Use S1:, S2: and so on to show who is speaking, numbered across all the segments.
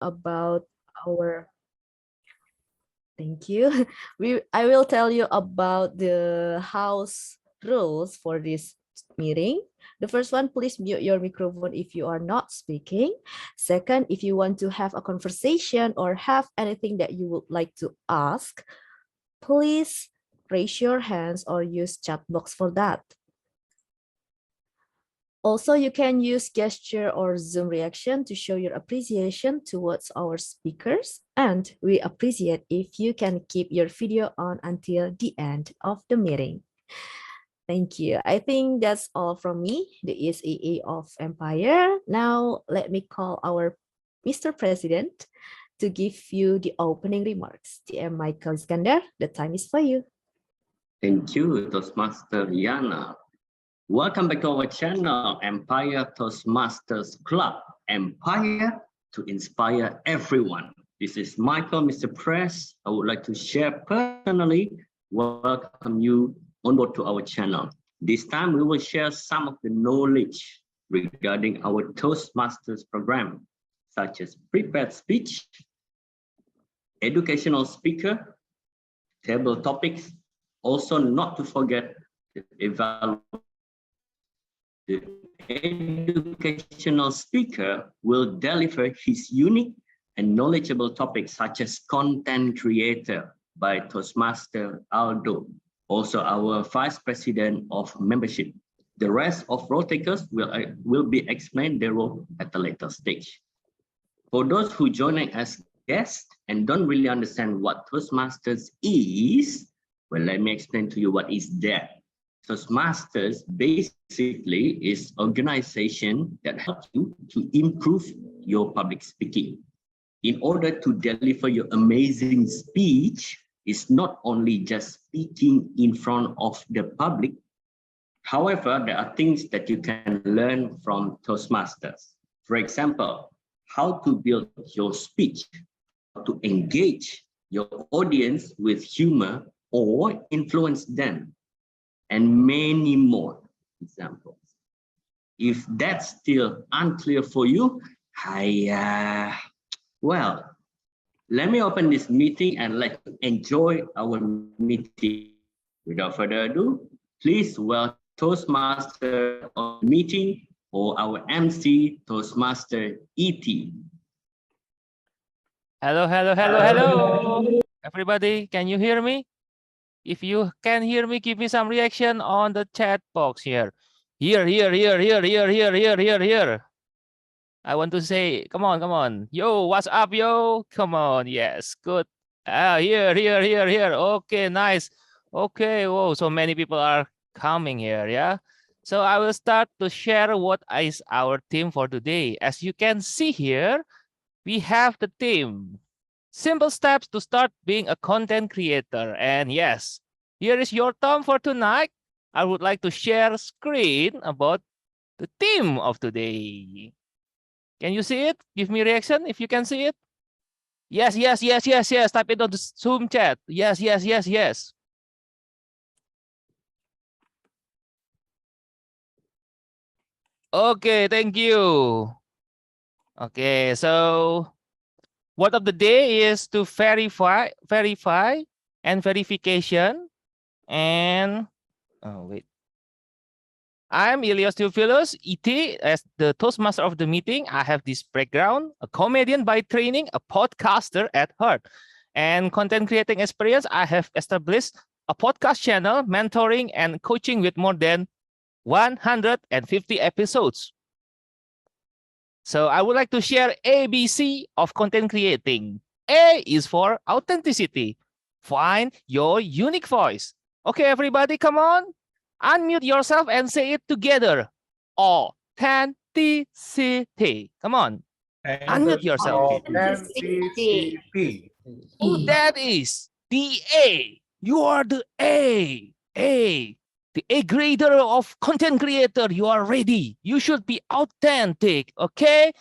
S1: about our thank you. I will tell you about the house rules for this meeting. The first one, please mute your microphone if you are not speaking. Second, if you want to have a conversation or have anything that you would like to ask, please raise your hands or use chat box for that. Also, you can use gesture or Zoom reaction to show your appreciation towards our speakers. And we appreciate if you can keep your video on until the end of the meeting. Thank you. I think that's all from me, the ESAA of Empire. Now, let me call our Mr. President to give you the opening remarks. TM Michael Iskandar, the time is for you.
S2: Thank you, Toastmaster Yana. Welcome back to our channel, Empire Toastmasters Club. Empire to inspire everyone. This is Michael, Mr. Press. I would like to share personally, welcome you on board to our channel. This time we will share some of the knowledge regarding our Toastmasters program, such as prepared speech, educational speaker, table topics, also not to forget the educational speaker will deliver his unique and knowledgeable topics such as content creator by Toastmaster Aldo, also our Vice President of Membership. The rest of role takers will be explained their role at a later stage. For those who joining as guests and don't really understand what Toastmasters is, well, let me explain to you what is that. Toastmasters basically is organization that helps you to improve your public speaking. In order to deliver your amazing speech, it's not only just speaking in front of the public. However, there are things that you can learn from Toastmasters. For example, how to build your speech, how to engage your audience with humor or influence them, and many more examples. If that's still unclear for you, well, let me open this meeting and let's enjoy our meeting. Without further ado, please welcome Toastmaster of the meeting or our MC, Toastmaster ET.
S3: Hello. Everybody, can you hear me? If you can hear me, give me some reaction on the chat box here. Here. I want to say, come on. Yo, what's up, yo? Come on, yes, good. Here. Okay, nice. Okay, whoa, so many people are coming here, yeah? So I will start to share what is our theme for today. As you can see here, we have the theme. Simple steps to start being a content creator. And yes, here is your theme for tonight. I would like to share a screen about the theme of today. Can you see it? Give me reaction if you can see it. Yes. Type it on the Zoom chat. Yes. Okay, thank you. Okay, so word of the day is to verify and verification. And wait. I'm Eleos Theofilus, ET, as the Toastmaster of the meeting. I have this background, a comedian by training, a podcaster at heart, and content creating experience. I have established a podcast channel, mentoring and coaching with more than 150 episodes. So I would like to share ABC of content creating. A is for authenticity. Find your unique voice. Okay, everybody, come on. Unmute yourself and say it together. Authenticity. Come on. Unmute yourself.
S4: Authenticity.
S3: Oh, that is the A. You are the A. The A grader of content creator. You are ready. You should be authentic. Okay.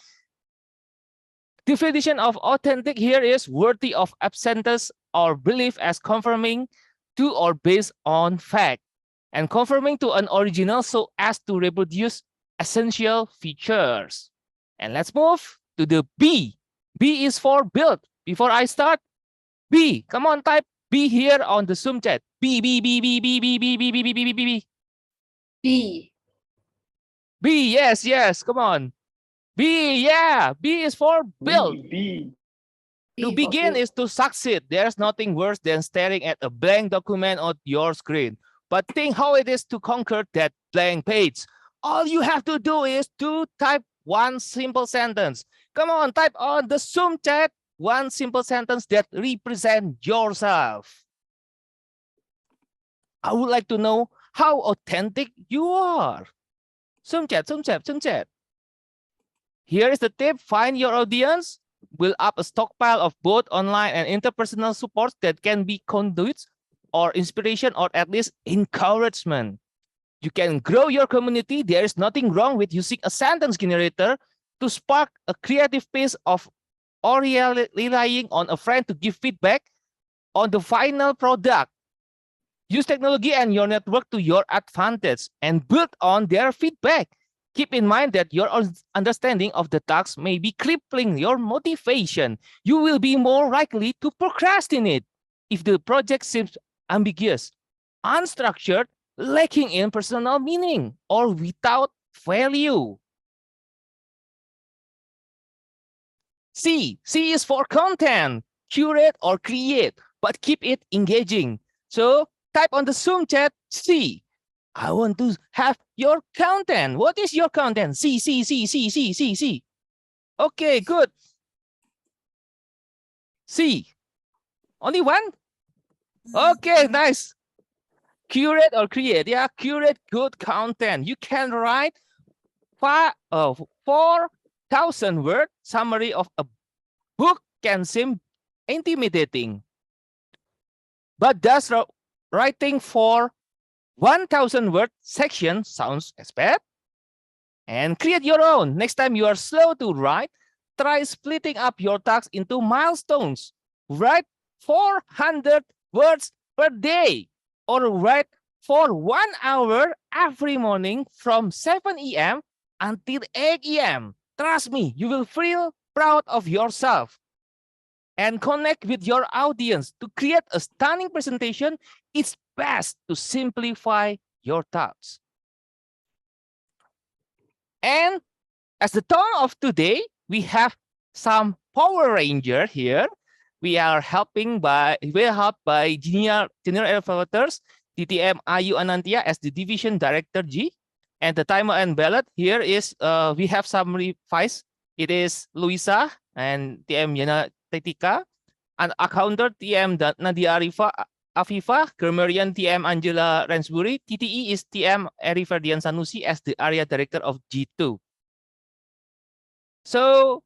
S3: Definition of authentic here is worthy of acceptance or belief as confirming to or based on fact, and conforming to an original so as to reproduce essential features. And let's move to the B. B is for build. Before I start, B. Come on, type B here on the Zoom chat. B, B, B, B, B, B, B, B, B, B, B, B, B, B.
S4: B.
S3: B, yes, yes. Come on. B, yeah. B is for build.
S2: B.
S3: To
S4: B for
S3: begin
S4: build.
S3: is to succeed. There's nothing worse than staring at a blank document on your screen. But think how it is to conquer that blank page. All you have to do is to type one simple sentence. Come on, type on the Zoom chat one simple sentence that represents yourself. I would like to know how authentic you are. Zoom chat, Zoom chat, Zoom chat. Here is the tip. Find your audience. Build up a stockpile of both online and interpersonal supports that can be conduits or inspiration or at least encouragement. You can grow your community. There is nothing wrong with using a sentence generator to spark a creative piece of or relying on a friend to give feedback on the final product. Use technology and your network to your advantage and build on their feedback. Keep in mind that your understanding of the task may be crippling your motivation. You will be more likely to procrastinate if the project seems ambiguous, unstructured, lacking in personal meaning, or without value. C is for content. Curate or create, but keep it engaging. So type on the Zoom chat C. I want to have your content. What is your content? C. Okay, good. C. Only one? Okay, nice. Curate or create. Yeah, curate good content. You can write 4,000 word summary of a book can seem intimidating. But does writing for 1,000 word section sounds as bad? And create your own. Next time you are slow to write, try splitting up your tasks into milestones. Write 400 words per day or write for 1 hour every morning from 7 a.m. until 8 a.m. Trust me, you will feel proud of yourself. And connect with your audience. To create a stunning presentation, it's best to simplify your thoughts. And as the tone of today, we have some Power Ranger here. We are helped by General Elevators, TTM Ayu Anantia as the Division Director G. And the timer and ballot here is, we have some revised. It is Luisa and TM Yana Tetika, and accountant TM Nadia Afifa, grammarian TM Angela Ransbury, TTE is TM Eri Ferdian Sanusi as the area director of G2. So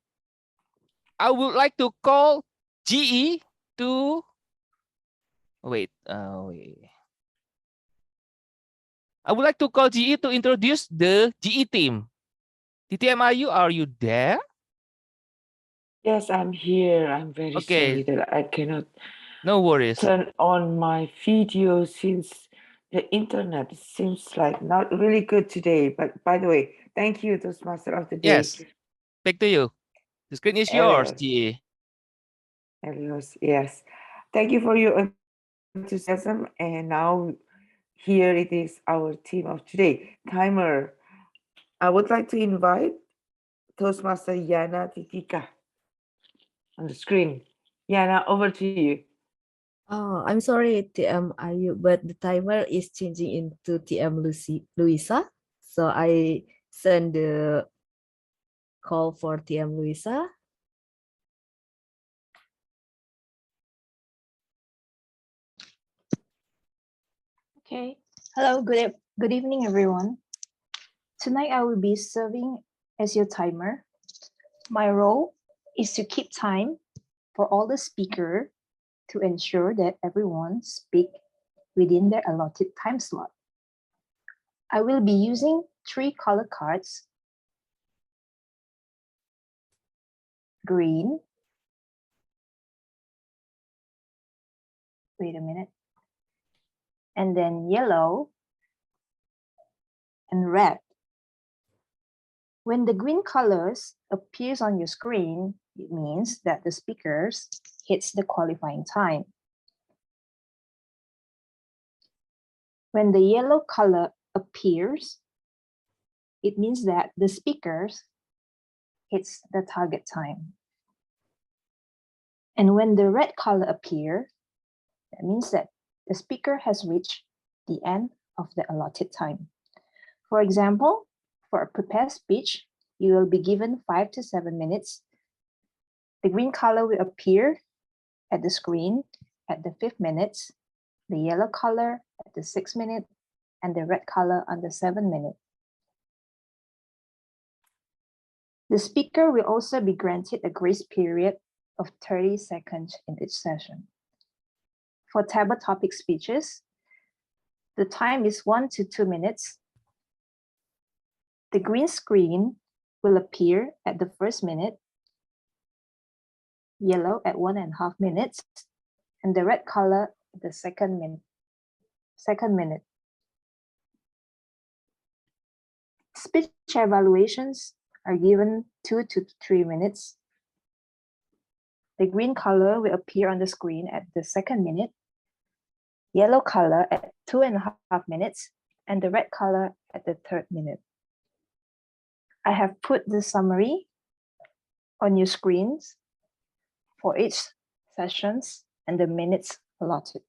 S3: I would like to call GE to wait. I would like to call GE to introduce the GE team. TTMIU, are you there?
S5: Yes, I'm here. I'm very sorry that I cannot
S3: No worries.
S5: turn on my video since the internet seems like not really good today. But by the way, thank you, Toastmaster of the Day.
S3: Yes. Back to you. The screen is yours, GE.
S5: Eleos, yes. Thank you for your enthusiasm. And now here it is, our team of today. Timer. I would like to invite Toastmaster Yana Titika on the screen. Yana, over to you.
S1: Oh, I'm sorry, TM Ayu, but the timer is changing into TM Luisa. So I send the call for TM Luisa.
S6: Okay. Hello, good evening, everyone. Tonight I will be serving as your timer. My role is to keep time for all the speakers to ensure that everyone speaks within their allotted time slot. I will be using 3 color cards: green, wait a minute, and then yellow and red. When the green colors appears on your screen, it means that the speakers hits the qualifying time. When the yellow color appears, it means that the speakers hits the target time. And when the red color appears, that means that the speaker has reached the end of the allotted time. For example, for a prepared speech, you will be given 5 to 7 minutes. The green color will appear at the screen at the 5th minute, the yellow color at the 6th minute, and the red color on the 7th minute. The speaker will also be granted a grace period of 30 seconds in each session. For table topic speeches, the time is 1 to 2 minutes. The green screen will appear at the 1st minute, yellow at 1.5 minutes, and the red color at the 2nd minute. Speech evaluations are given 2 to 3 minutes. The green color will appear on the screen at the 2nd minute, yellow color at 2.5 minutes, and the red color at the 3rd minute. I have put the summary on your screens for each sessions and the minutes allotted.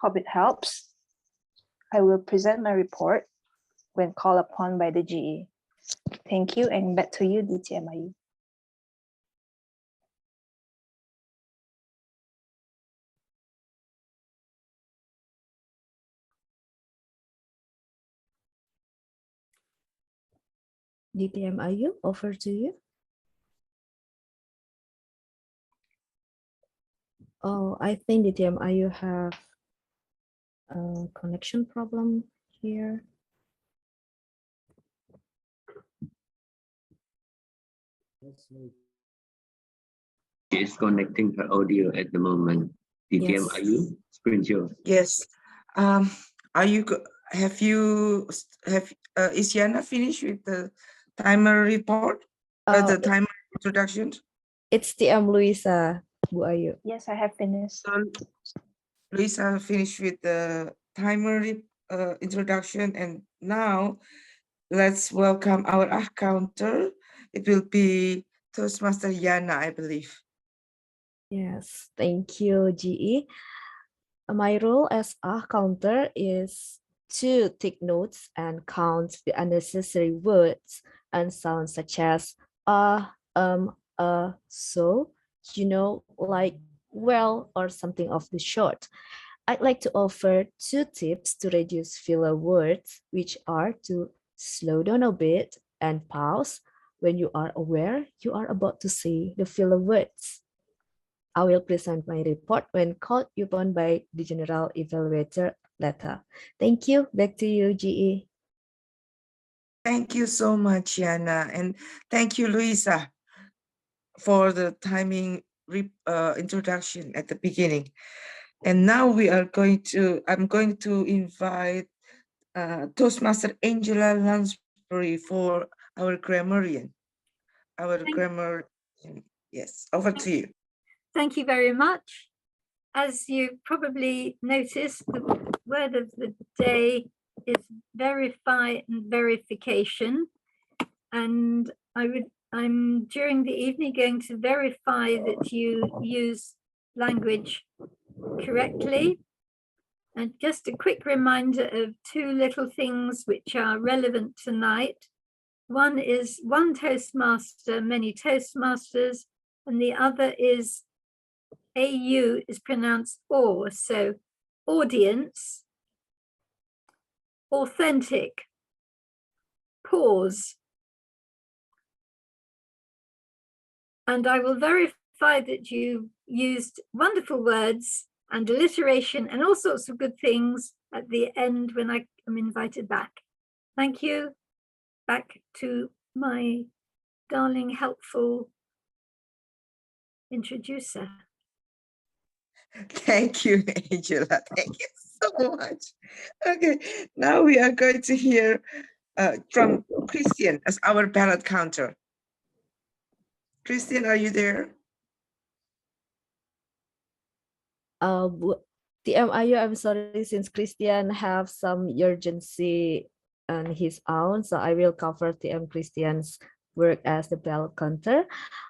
S6: Hope it helps. I will present my report when called upon by the GE. Thank you, and back to you, DTMIU.
S1: DTMIU, over to you. Oh, I think DTMIU have a connection problem here.
S2: She is connecting her audio at the moment. DTM,
S1: Yes.
S2: are you? Screen share.
S5: Yes. Are you? Is Yana finished with the timer report? The timer introduction?
S1: It's TM Luisa, Bu Ayu.
S6: Yes, I have finished.
S5: So, Luisa finished with the timer introduction, and now let's welcome our counter. It will be Toastmaster Yana, I believe.
S1: Yes, thank you, GE. My role as counter is to take notes and count the unnecessary words and sounds such as so, you know, like well or something of the sort. I'd like to offer 2 tips to reduce filler words, which are to slow down a bit and pause when you are aware you are about to say the filler words. I will present my report when called upon by the General Evaluator later. Thank you. Back to you, GE.
S5: Thank you so much, Yana, and thank you, Luisa, for the timing introduction at the beginning. And now I'm going to invite Toastmaster Angela Lansbury for our grammarian. Yes, over to you.
S4: Thank you very much. As you probably noticed, the word of the day is verify and verification. And I'm during the evening going to verify that you use language correctly. And just a quick reminder of 2 little things which are relevant tonight. One is one Toastmaster, many Toastmasters, and the other is AU is pronounced or, so audience, authentic, pause. And I will verify that you used wonderful words and alliteration and all sorts of good things at the end when I am invited back. Thank you. Back to my darling, helpful introducer.
S5: Thank you, Angela. Thank you so much. Okay, now we are going to hear from Christian as our ballot counter. Christian, are you there?
S1: TMIU, I'm sorry, since Christian have some urgency on his own, so I will cover TM Christian's work as the ballot counter.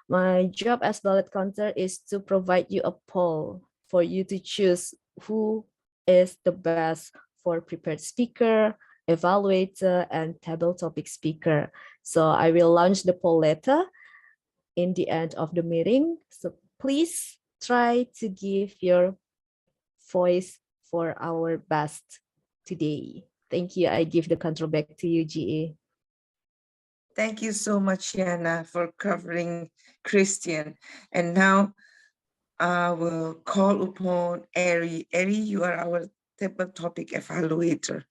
S1: My job as ballot counter is to provide you a poll for you to choose who is the best for prepared speaker, evaluator, and table topic speaker. So I will launch the poll later in the end of the meeting. So please try to give your voice for our best today. Thank you. I give the control back to you, GA.
S5: Thank you so much, Yana, for covering Christian. And now I will call upon Eri. Eri, you are our table topic evaluator.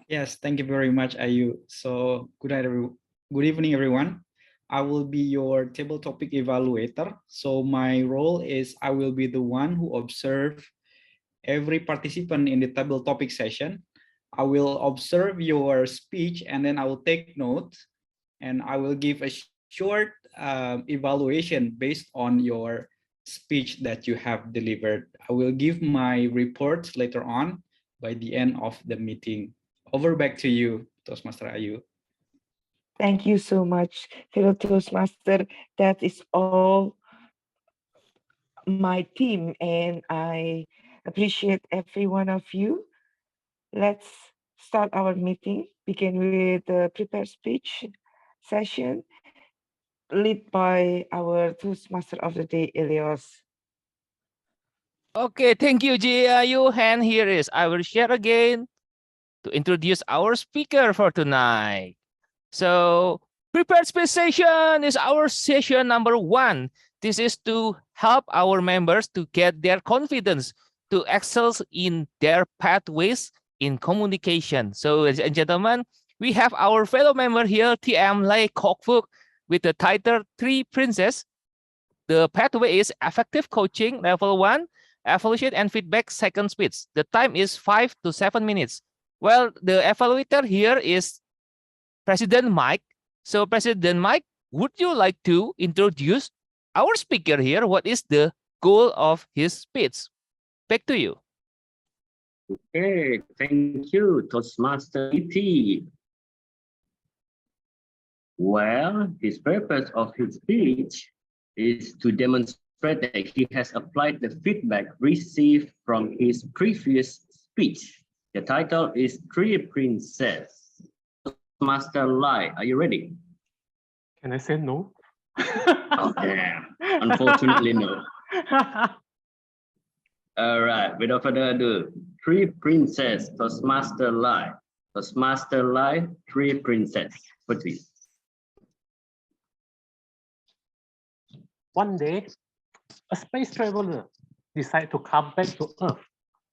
S7: Yes, thank you very much, Ayu. So good evening, everyone. I will be your table topic evaluator. So my role is I will be the one who observe every participant in the table topic session. I will observe your speech and then I will take notes and I will give a short evaluation based on your speech that you have delivered. I will give my report later on by the end of the meeting. Over back to you, Toastmaster Ayu.
S5: Thank you so much, fellow Toastmaster. That is all my team, and I appreciate every one of you. Let's start our meeting. Begin with the prepared speech session, led by our Toastmaster of the day, Eleos.
S3: Okay, thank you, GAU. And here is, I will share again to introduce our speaker for tonight. So, prepared speech session is our session number 1. This is to help our members to get their confidence to excel in their pathways in communication. So, ladies and gentlemen, we have our fellow member here, TM Lei Kok Fook, with the title 3 Princess. The pathway is effective coaching, level 1, evaluation and feedback, second speech. The time is 5 to 7 minutes. Well, the evaluator here is President Mike. So President Mike, would you like to introduce our speaker here? What is the goal of his speech? Back to you.
S2: Okay, thank you, Toastmaster ET. Well, his purpose of his speech is to demonstrate that he has applied the feedback received from his previous speech. The title is Three Princess. Master Lai, are you ready?
S8: Can I say no?
S2: Oh, damn. Unfortunately, no. All right, without further ado, Three Princess, Toastmaster Lai. Toastmaster Lai, Three Princess. Please.
S8: One day, a space traveler decided to come back to Earth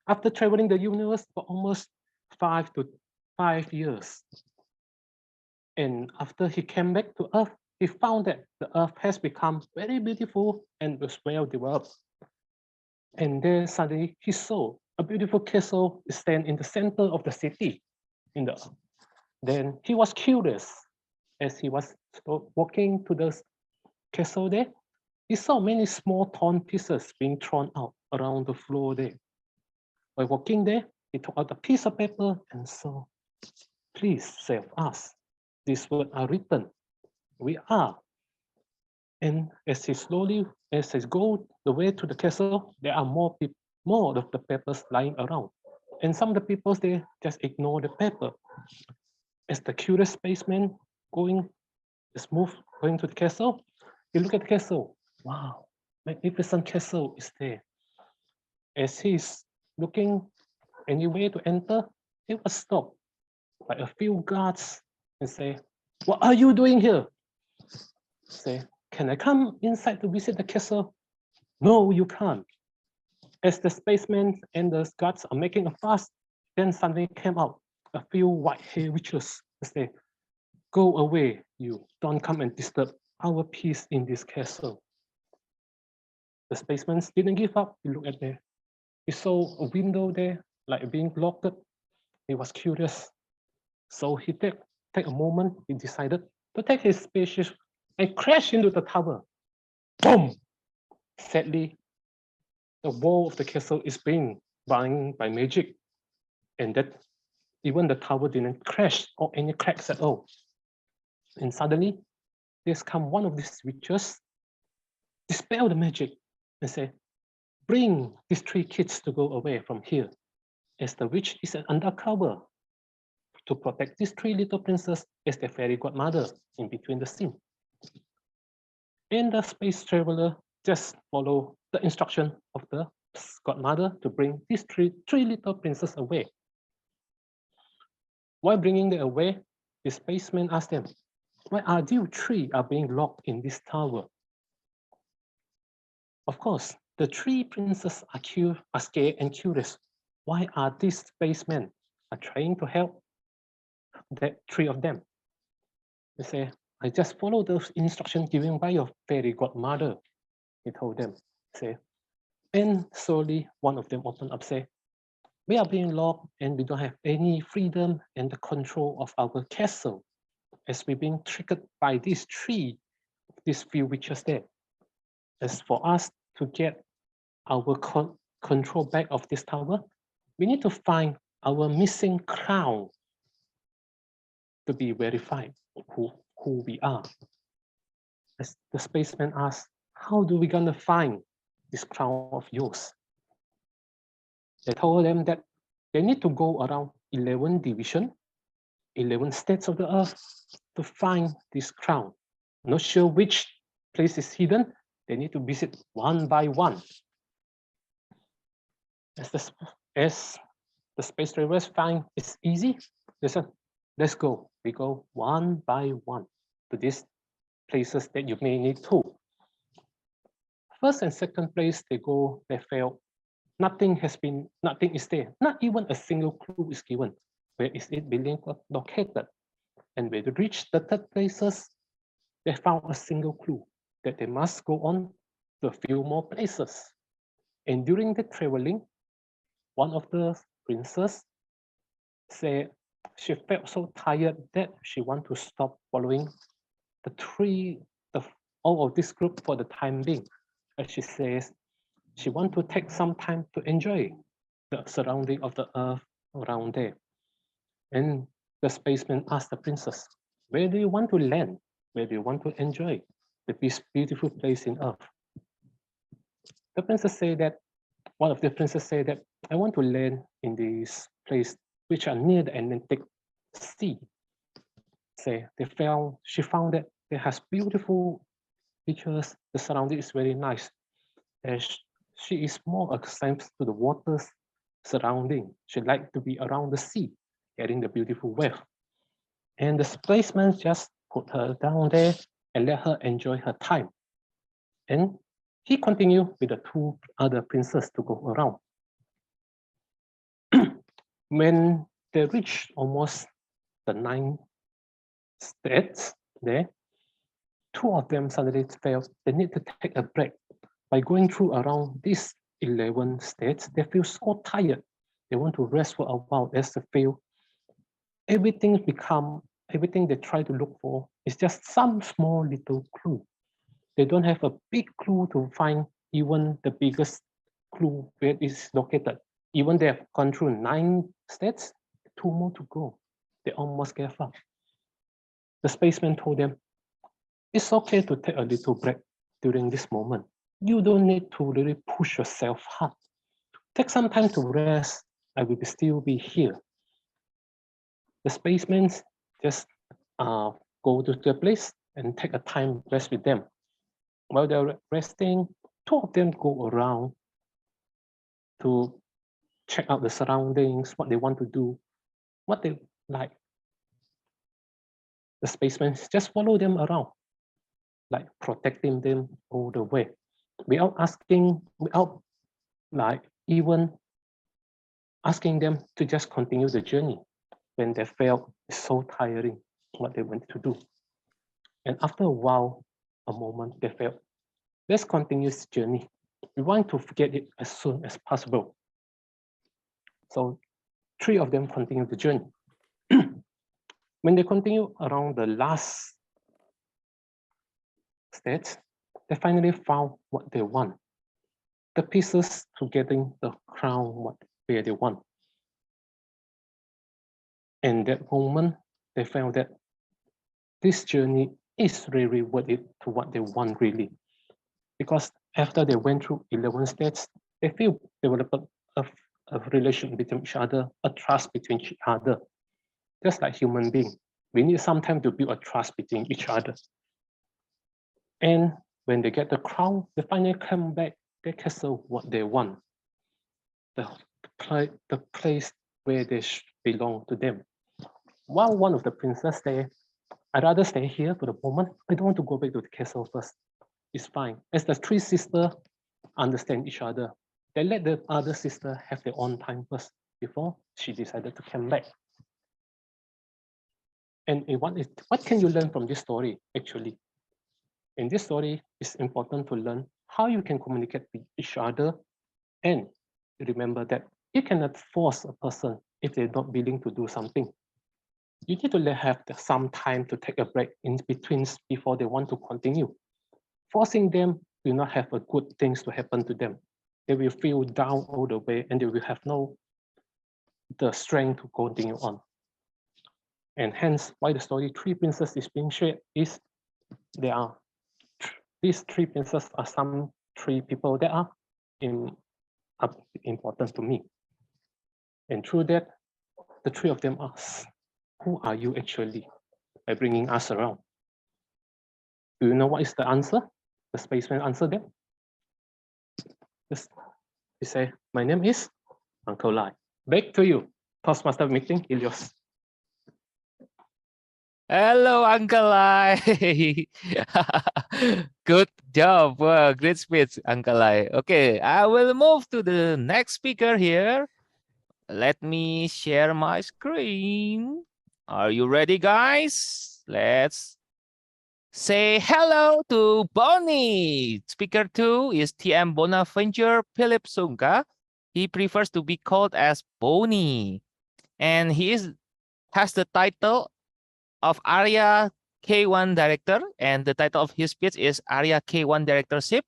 S8: after traveling the universe for almost 5 years. And after he came back to Earth, he found that the Earth has become very beautiful and was well developed. And then suddenly he saw a beautiful castle stand in the center of the city. Then he was curious. As he was walking to the castle there, he saw many small torn pieces being thrown out around the floor there. While walking there, he took out a piece of paper and saw, "Please save us." These words are written. We are. And as he go the way to the castle, there are more of the papers lying around. And some of the people, they just ignore the paper. As the curious spaceman going to the castle, he look at the castle. Wow, magnificent castle is there. As he's looking anywhere to enter, he was stopped by a few guards and say, "What are you doing here?" Say, "Can I come inside to visit the castle?" "No, you can't." As the spaceman and the guards are making a fuss, then suddenly came out a few white-haired witches and say, "Go away, you. Don't come and disturb our peace in this castle." The spaceman didn't give up. He looked at there. He saw a window there, like being blocked. He was curious. So he take a moment, he decided to take his and crashed into the tower. Boom! Sadly, the wall of the castle is being bound by magic, and that even the tower didn't crash or any cracks at all. And suddenly, there's come one of these witches, dispel the magic, and say, bring these 3 kids to go away from here, as the witch is an undercover to protect these 3 little princes as their fairy godmother in between the scene. And the space traveler just follow the instruction of the godmother to bring these three little princes away. While bringing them away, the spaceman asked them, why are you 3 are being locked in this tower? Of course, the 3 princes are scared and curious. Why are these spacemen are trying to help the 3 of them? They say, I just follow those instructions given by your fairy godmother, he told them. Say, and slowly one of them opened up, say, we are being locked and we don't have any freedom and the control of our castle, as we're being triggered by these few witches there. As for us to get our control back of this tower, we need to find our missing crown to be verified who we are. As the spaceman asked, how do we gonna find this crown of yours? They told them that they need to go around 11 divisions, 11 states of the earth to find this crown. Not sure which place is hidden. They need to visit one by one. As the space travelers find it's easy, they said, let's go. We go one by one to these places that you may need to. First and second place they go, they fail. Nothing is there. Not even a single clue is given. Where is it being located? And when they reach the third places, they found a single clue that they must go on to a few more places. And during the traveling, one of the princes said she felt so tired that she wanted to stop following all of this group for the time being. As she says, she wants to take some time to enjoy the surrounding of the earth around there. And the spaceman asked the princess, where do you want to land? Where do you want to enjoy this beautiful place in earth? The princess said that, one of the princesses said that, I want to land in this place which are near the Atlantic Sea. She found that it has beautiful features, the surrounding is very nice. And she is more accustomed to the waters surrounding. She likes to be around the sea, getting the beautiful wave. And the spaceman just put her down there and let her enjoy her time. And he continued with the 2 other princes to go around. When they reached almost the 9 states there, 2 of them suddenly felt they need to take a break. By going through around these 11 states, they feel so tired. They want to rest for a while as they feel everything they try to look for is just some small little clue. They don't have a big clue to find even the biggest clue where it is located. Even they have gone through 9 states, 2 more to go. They almost gave up. The spaceman told them, it's okay to take a little break during this moment. You don't need to really push yourself hard. Take some time to rest. I will still be here. The spacemen just go to the place and take a time rest with them. While they're resting, 2 of them go around to check out the surroundings, what they want to do, what they like. The spacemen just follow them around, like protecting them all the way, without even asking them to just continue the journey when they felt it's so tiring what they went to do. And after a while, a moment, they felt, let's continue this journey. We want to forget it as soon as possible. So 3 of them continue the journey. When they continue around the last stage, they finally found what they want. The pieces to getting the crown where they want. And that moment, they found that this journey is really worth it to what they want really. Because after they went through 11 stages, they feel developed a relation between each other, a trust between each other. Just like human beings, we need some time to build a trust between each other. And when they get the crown, they finally come back, they castle what they want. The place where they belong to them. While one of the princess say, I'd rather stay here for the moment. I don't want to go back to the castle first. It's fine. As the three sisters understand each other, they let the other sister have their own time first before she decided to come back. And what can you learn from this story, actually? In this story, it's important to learn how you can communicate with each other, and remember that you cannot force a person if they're not willing to do something. You need to have some time to take a break in between before they want to continue. Forcing them will not have a good things to happen to them. They will feel down all the way and they will have the strength to continue on. And hence why the story Three Princes is being shared is these three princes are some three people that are important to me. And through that, the three of them ask, who are you actually? By bringing us around. Do you know what is the answer? The spaceman answered them. He said, my name is Uncle Lai. Back to you. Toastmaster meeting, Eleos.
S3: Hello, Uncle Lai. Good job. Great speech, Uncle Lai. Okay, I will move to the next speaker here. Let me share my screen. Are you ready, guys? Let's say hello to Bonnie. Speaker 2 is TM Bonaventure Philip Sungka. He prefers to be called as Bonnie. And he has the title of Area K1 Director. And the title of his speech is Area K1 Directorship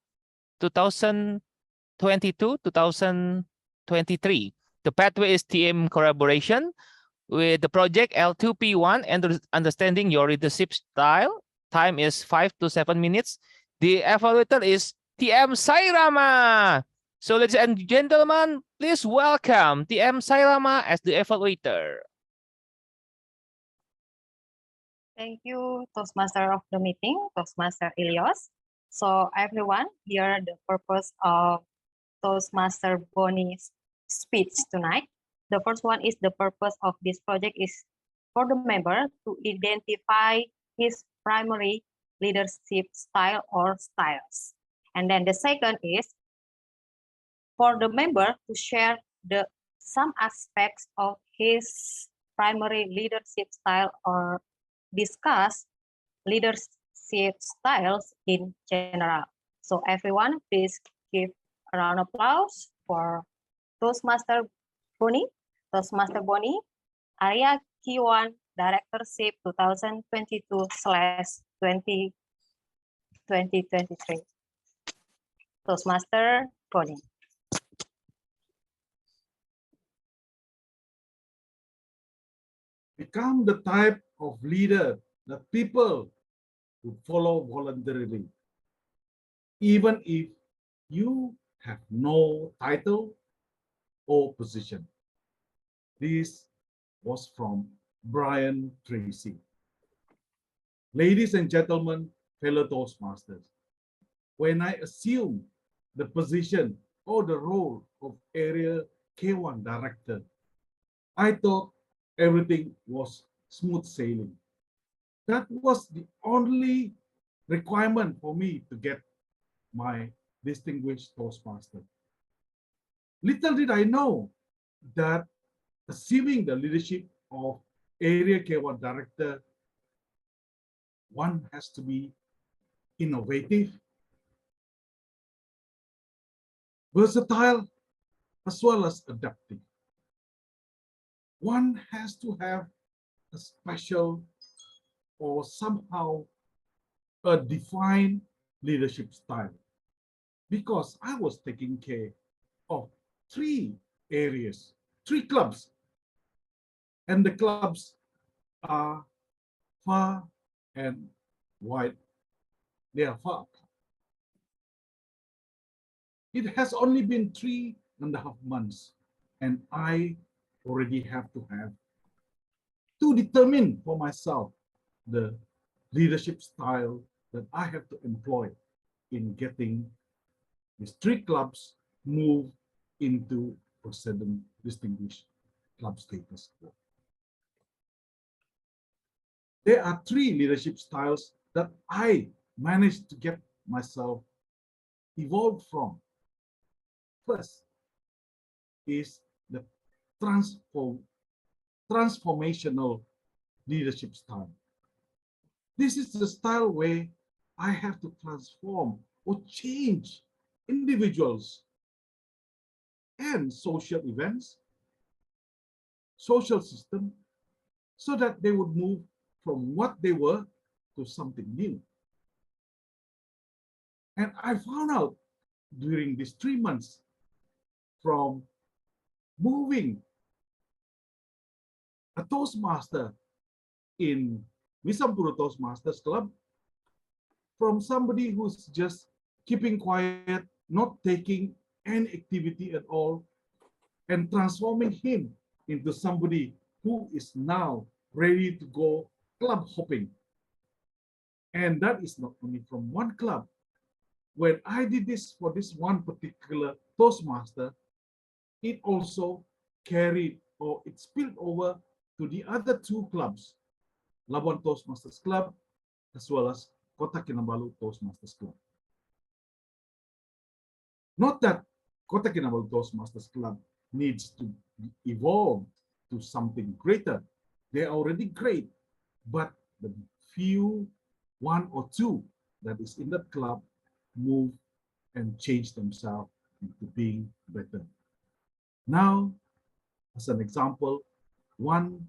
S3: 2022-2023. The pathway is TM collaboration with the project L2P1 and understanding your leadership style. Time is 5 to 7 minutes. The evaluator is TM Sairama. So ladies and gentlemen, please welcome TM Sairama as the evaluator.
S9: Thank you, Toastmaster of the meeting, Toastmaster Eleos. So everyone, here the purpose of Toastmaster Bonnie's speech tonight. The first one is the purpose of this project is for the member to identify his primary leadership style or styles. And then the second is for the member to share some aspects of his primary leadership style or discuss leadership styles in general. So everyone, please give a round of applause for Toastmaster Bonnie. Toastmaster Bonnie, Area K1 Directorship 2022/2023. Toastmaster Bonnie.
S10: Become the type of leader that people would follow voluntarily, even if you have no title or position. This was from Brian Tracy. Ladies and gentlemen, fellow Toastmasters, when I assumed the position or the role of Area K1 Director, I thought everything was smooth sailing. That was the only requirement for me to get my distinguished Toastmaster. Little did I know that assuming the leadership of Area K1 Director, one has to be innovative, versatile, as well as adaptive. One has to have a special or somehow a defined leadership style because I was taking care of 3 areas, 3 clubs, and the clubs are far and wide. They are far apart. It has only been 3.5 months, and I already have to determine for myself the leadership style that I have to employ in getting these 3 clubs moved into President Distinguished Club status. There are 3 leadership styles that I managed to get myself evolved from. First is the transformational leadership style. This is the style where I have to transform or change individuals and social events, social system, so that they would move from what they were to something new. And I found out during these 3 months from moving a Toastmaster in Wisampuru Toastmasters Club from somebody who's just keeping quiet, not taking any activity at all, and transforming him into somebody who is now ready to go club hopping. And that is not only from one club. When I did this for this one particular Toastmaster, it also carried or it spilled over to the other 2 clubs, Labuan Toastmasters Club, as well as Kota Kinabalu Toastmasters Club. Not that Kota Kinabalu Toastmasters Club needs to evolve to something greater. They're already great, but the few, 1 or 2 that is in that club move and change themselves into being better. Now, as an example, 1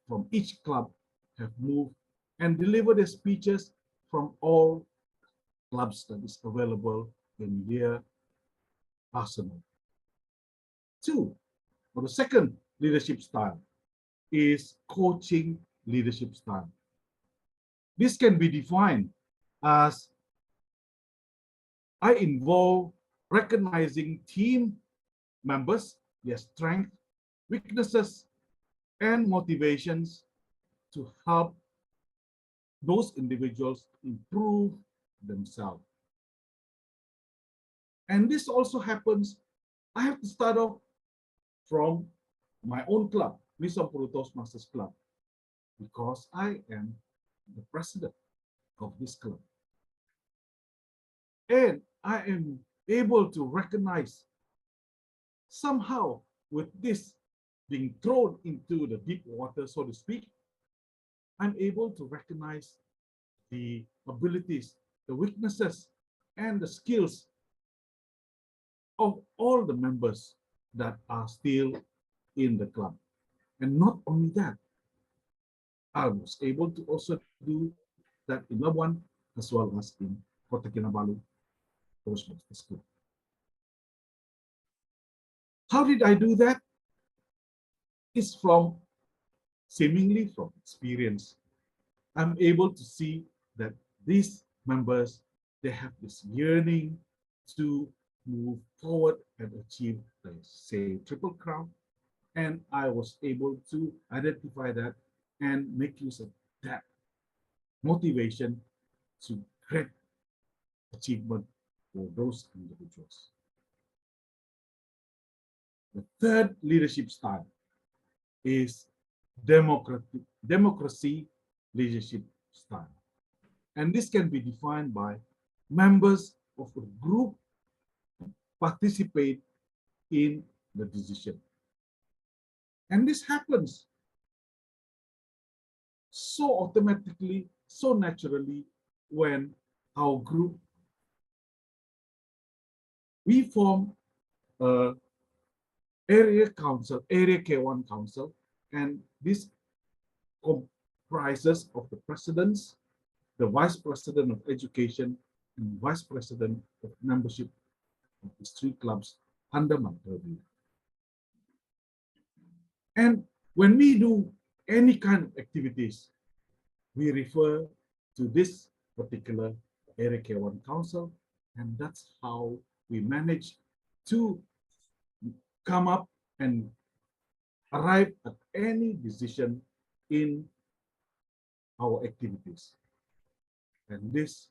S10: from each club have moved and delivered their speeches from all clubs that is available in their arsenal. 2, or the second leadership style is coaching leadership style. This can be defined as I involve recognizing team members, their strengths, weaknesses, and motivations to help those individuals improve themselves. And this also happens, I have to start off from my own club, Wisampuru Toastmasters Club, because I am the president of this club. And I am able to recognize somehow with this being thrown into the deep water, so to speak, I'm able to recognize the abilities, the weaknesses, and the skills of all the members that are still in the club. And not only that, I was able to also do that in Labuan as well as in Kota Kinabalu Toastmasters Club. How did I do that? It's seemingly from experience. I'm able to see that these members, they have this yearning to move forward and achieve, say, Triple Crown. And I was able to identify that and make use of that motivation to great achievement for those individuals. The third leadership style is democracy leadership style. And this can be defined by members of a group participate in the decision. And this happens so automatically, so naturally when our group, we form a area council, area K1 council, and this comprises of the presidents, the Vice President of Education and Vice President of Membership of the street clubs under my purview. And when we do any kind of activities, we refer to this particular Area K1 Council, and that's how we manage to come up and arrive at any decision in our activities. And this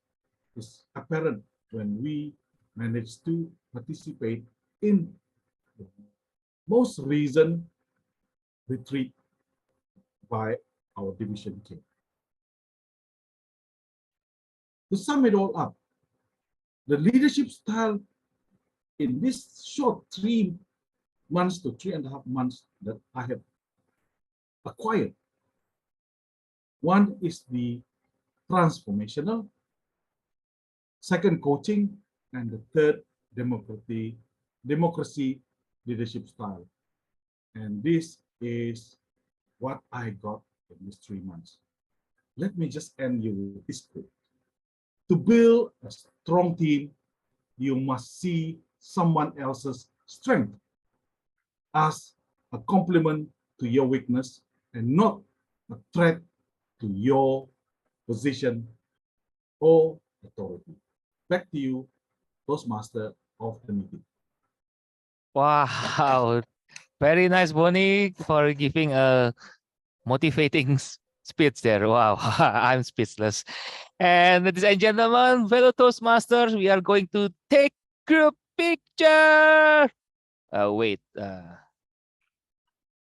S10: is apparent when we manage to participate in the most recent retreat by our Division K. To sum it all up, the leadership style in this short 3 months to 3.5 months that I have acquired. One is the transformational, second coaching, and the third democracy leadership style. And this is what I got in these 3 months. Let me just end you with this quote. To build a strong team, you must see someone else's strength as a complement to your weakness and not a threat to your position or authority. Back to you, Toastmaster of the meeting.
S3: Wow, very nice, Bonnie, for giving a motivating speech there. Wow, I'm speechless. And ladies and gentlemen, fellow Toastmasters, we are going to take group picture. Wait,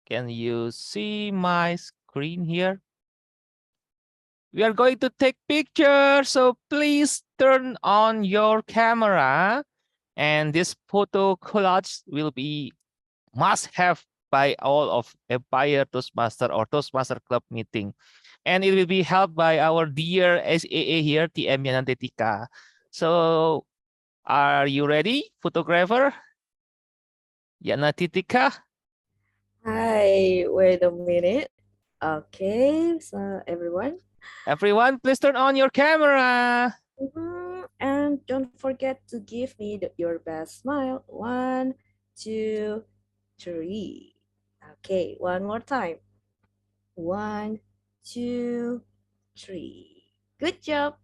S3: can you see my screen here? We are going to take pictures, so please turn on your camera. And this photo collage will be must have by all of Empire Toastmaster or Toastmaster Club meeting. And it will be held by our dear SAA here, TM Yanantetika. So are you ready, photographer? Yanantetika?
S1: Hi, wait a minute. Okay, so
S3: Everyone, please turn on your camera.
S1: And don't forget to give me your best smile. 1, 2, 3. Okay, one more time. 1, 2, 3. Good job.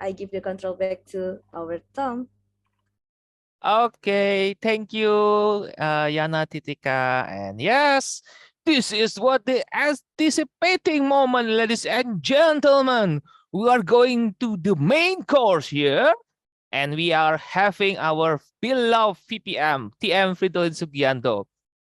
S1: I give the control back to our Tom.
S3: Okay, thank you, Yanantetika. And yes, this is what the anticipating moment, ladies and gentlemen. We are going to the main course here, and we are having our beloved VPM, TM Fridolin Sugianto.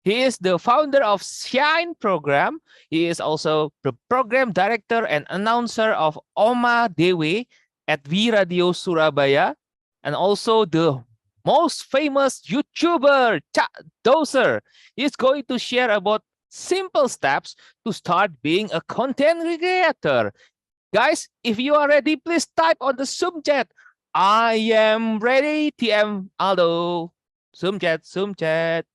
S3: He is the founder of Shine program. He is also the program director and announcer of Oma Dewe at V Radio Surabaya, and also the most famous YouTuber, Cak Doser. He's going to share about simple steps to start being a content creator. Guys, if you are ready, please type on the Zoom chat. I am ready, TM Aldo. Zoom chat.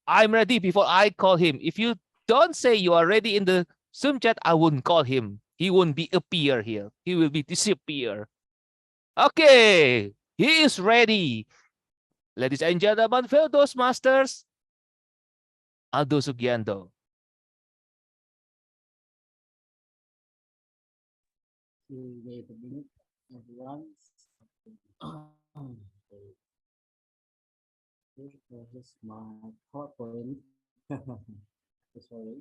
S3: I'm ready before I call him. If you don't say you are ready in the Zoom chat, I wouldn't call him. He won't be appear here. He will be disappear. Okay, he is ready. Ladies and gentlemen, fellow Toastmasters, Aldo Sugianto.
S11: Wait a minute, everyone. This is my PowerPoint. Sorry.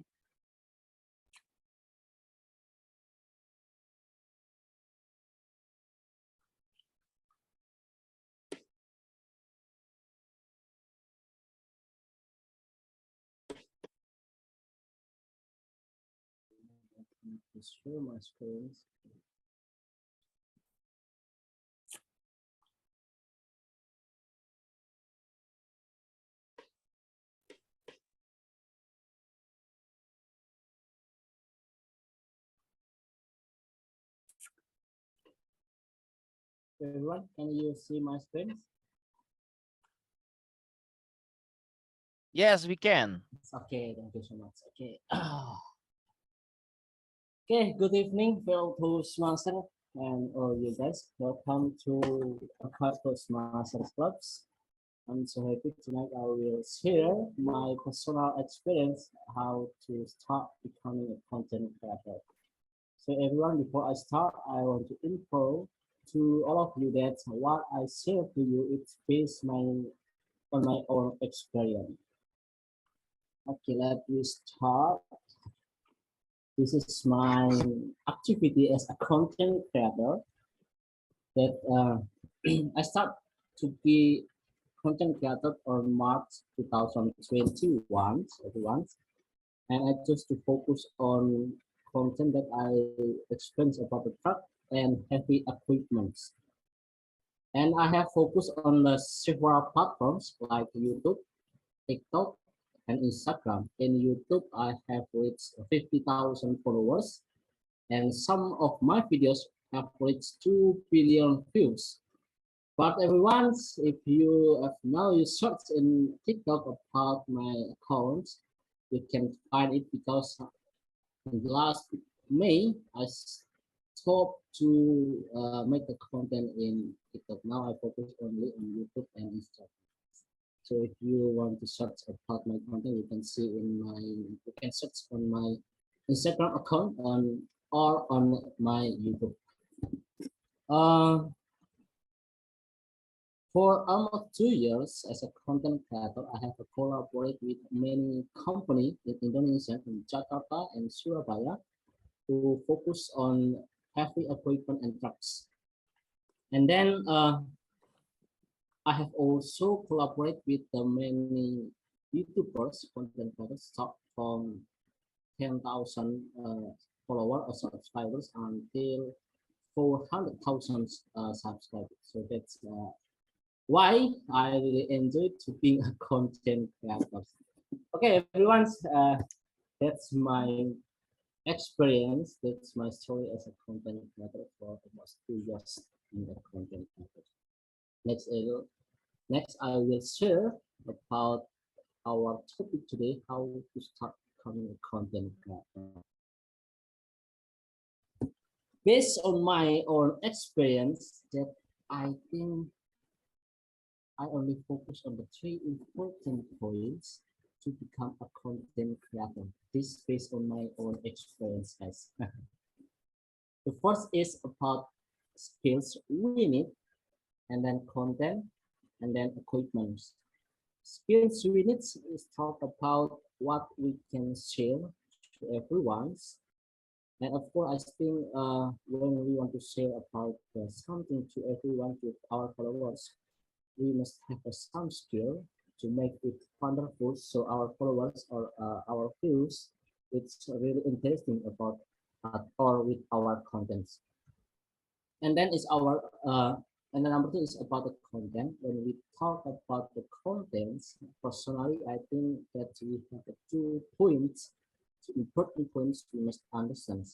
S11: Share my screen. Everyone, can you see my screen?
S3: Yes, we can.
S11: Okay, thank you so much. Okay. Okay, good evening, fellow Toastmasters. and all you guys. Welcome to Toastmasters Clubs. I'm so happy tonight I will share my personal experience how to start becoming a content creator. So everyone, before I start, I want to info to all of you that what I share to you is based on my own experience. Okay, let me start. This is my activity as a content creator that I start to be content creator on March 2021, everyone. And I chose to focus on content that I experience about the truck and heavy equipment. And I have focused on the several platforms like YouTube, TikTok, and Instagram. In YouTube, I have reached 50,000 followers, and some of my videos have reached 2 billion views. But everyone, if you have now you search in TikTok about my account, you can find it because in last May I stopped to make the content in TikTok. Now I focus only on YouTube and Instagram. So if you want to search about my content, you can see you can search on my Instagram account or on my YouTube. For almost 2 years as a content creator, I have collaborated with many companies in Indonesia, in Jakarta and Surabaya, to focus on heavy equipment and trucks. And then I have also collaborated with many YouTubers, content creators, start from 10,000 followers or subscribers until 400,000 subscribers. So that's why I really enjoy to being a content creator. Okay, everyone, that's my experience. That's my story as a content creator for almost 2 years in the content creator. Next, I will share about our topic today: how to start becoming a content creator. Based on my own experience, that I think I only focus on the 3 important points to become a content creator. This based on my own experience, guys. The first is about skills we need, and then content, and then equipment. Skills we need is talk about what we can share to everyone. And of course, I think when we want to share about something to everyone, to our followers, we must have some skill to make it wonderful, so our followers or our views, it's really interesting about or with our contents. And then it's our and the number 2 is about the content. When we talk about the contents, personally, I think that we have 2 points, 2 important points we must understand.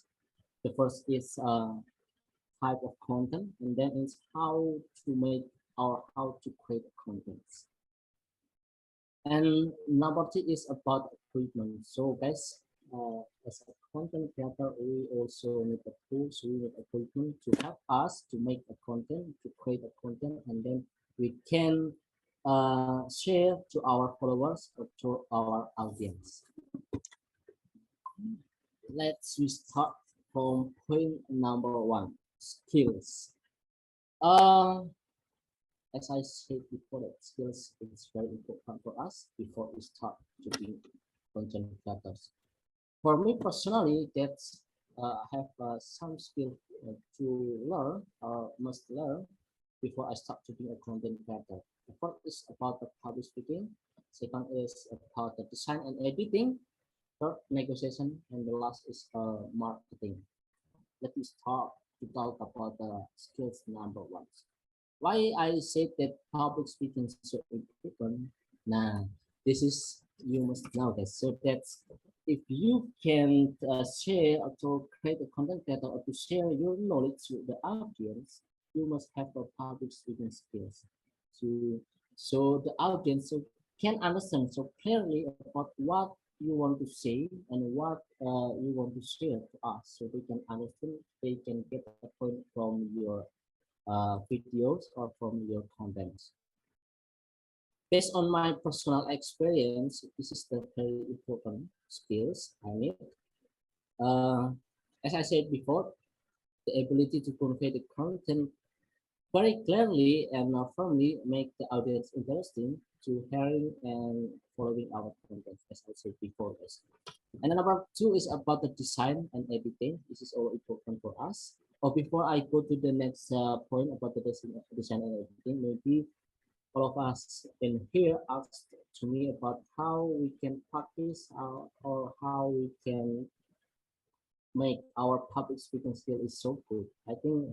S11: The first is type of content, and then is how to make or how to create contents. And number 3 is about equipment. So guys, as a content creator, we also need the tools, we need equipment to help us to make a content, to create a content, and then we can share to our followers or to our audience. Let's start from point number 1, skills. As I said before, that skills is very important for us before we start to be content creators. For me personally, that's I have some skill to learn or must learn before I start to be a content creator. The first is about the public speaking. Second is about the design and editing. Third, negotiation, and the last is marketing. Let me start to talk about the skills number 1. Why I said that public speaking is so important? Nah, this is you must know this. So that's if you can share or to create a content creator or to share your knowledge with the audience, you must have a public speaking skills. So the audience can understand so clearly about what you want to say and what you want to share to us, so they can understand, they can get a point from your videos or from your contents. Based on my personal experience, this is the very important skills I need. As I said before, the ability to convey the content very clearly and firmly make the audience interesting to hearing and following our content, as I said before. And then number two is about the design and editing. This is all important for us. Or before I go to the next point about the design and editing, maybe all of us in here asked to me about how we can practice or how we can make our public speaking skill is so good. I think,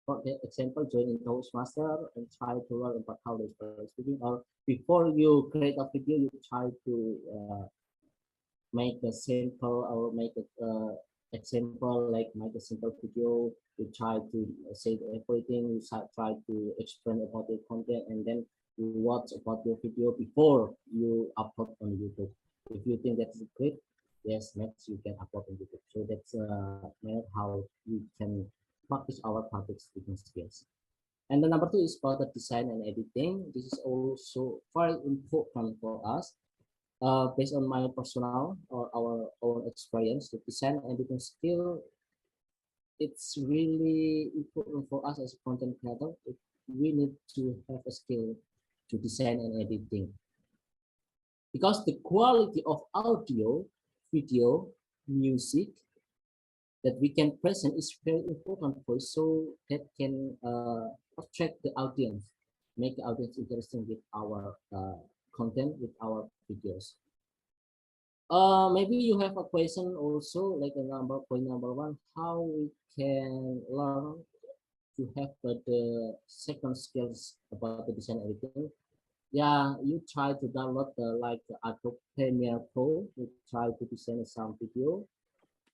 S11: for the example, join in Toastmaster and try to learn about how they start speaking. Or before you create a video, you try to make a simple or make a example, like make a simple video. You try to say everything. You try to explain about the content, and then you watch about your video before you upload on YouTube. If you think that's great, yes, next you can upload on YouTube. So that's how we can practice our public speaking skills. And the number two is about the design and editing. This is also very important for us. Based on my personal or our own experience, the design and editing skill, it's really important for us as a content creator. We need to have a skill to design and editing, because the quality of audio, video, music that we can present is very important for us, so that can attract the audience, make the audience interested with our content, with our videos. Maybe you have a question also, like a point number one, how we can learn to have the second skills about the design editing. Yeah, you try to download like Adobe Premiere Pro. You try to design some video,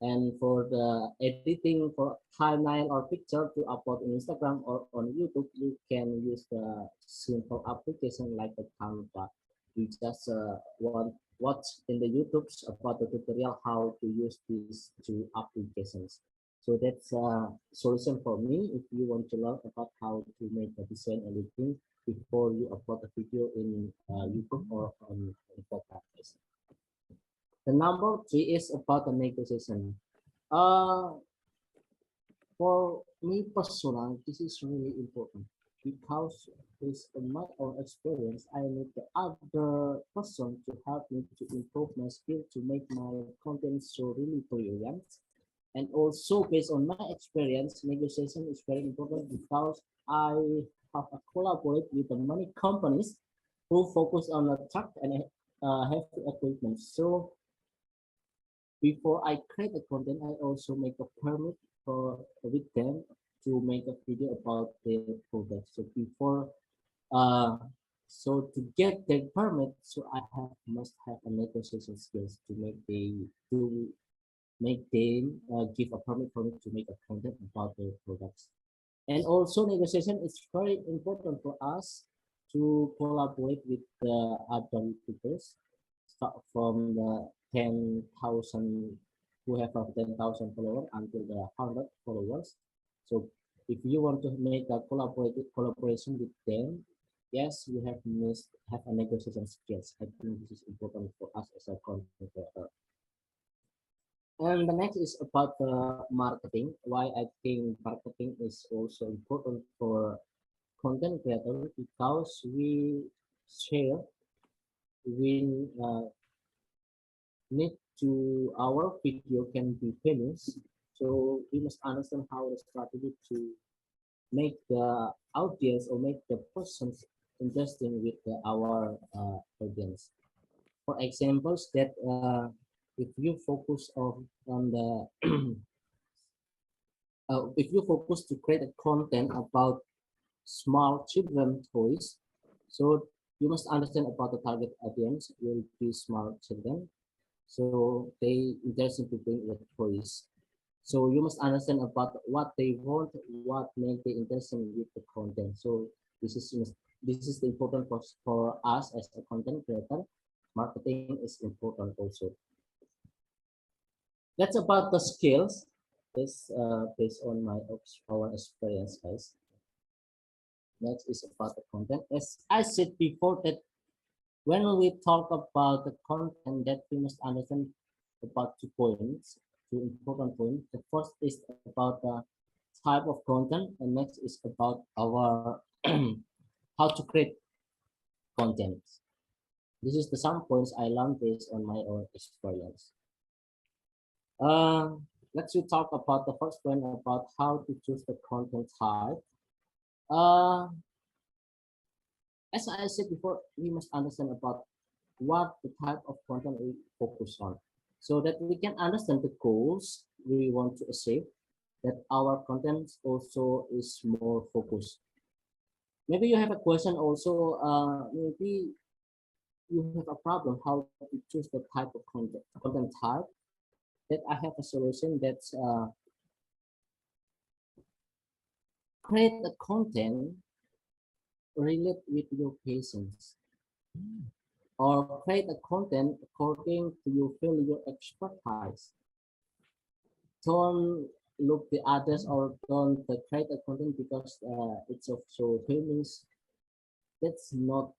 S11: and for the editing for timeline or picture to upload on Instagram or on YouTube, you can use the simple application like the Canva. You just watch in the YouTube about the tutorial how to use these two applications. So that's a solution for me if you want to learn about how to make a design editing before you upload a video in YouTube or on podcast. The number three is about the negotiation. For me personally, this is really important, because based on my own experience, I need the other person to help me to improve my skill to make my content so really brilliant. And also based on my experience, negotiation is very important, because I have collaborated with many companies who focus on the truck and heavy equipment. So before I create the content, I also make a permit with them to make a video about their product. So before, so to get the permit, so I must have a negotiation skills to make them give a permit for me to make a content about their products. And also negotiation is very important for us to collaborate with the other YouTubers, start from the 10,000 who have 10,000 followers until the 100 followers. So if you want to make a collaboration with them, yes, you have a negotiation skills. I think this is important for us as a content creator. And the next is about the marketing. Why I think marketing is also important for content creator, because we need to our video can be famous, so we must understand how the strategy to make the audience or make the persons interesting with our audience. For examples, that if you focus on the if you focus to create a content about small children toys, so you must understand about the target audience will be small children, so they interested to bring the toys. So you must understand about what they want, what make they interested with the content. So this is the important for us as a content creator marketing is important also. That's about the skills. This based on our experience, guys. Next is about the content. As I said before, that when we talk about the content, that we must understand about 2 points, 2 important points. The first is about the type of content, and next is about our how to create content. This is the some points I learned based on my own experience. Let's talk about the first point about how to choose the content type. As I said before, we must understand about what the type of content we focus on, so that we can understand the goals we want to achieve, that our content also is more focused. Maybe you have a question also, maybe you have a problem how to choose the type of content type. That I have a solution. That's create the content relate with your patients, or create a content according to your field, your expertise. Don't look the others, or don't create a content because it's so famous. That's not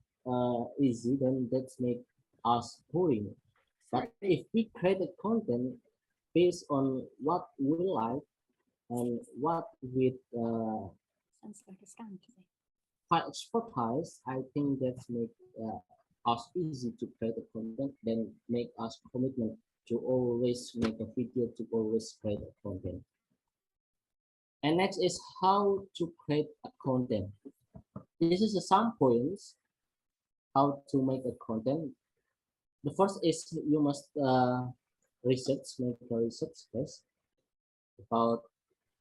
S11: easy. Then that's make us boring. But if we create a content based on what we like and what with high expertise, I think that's make us easy to create a content, then make us commitment to always make a video, to always create a content. And next is how to create a content. This is some points how to make a content. The first is you must make a research first about,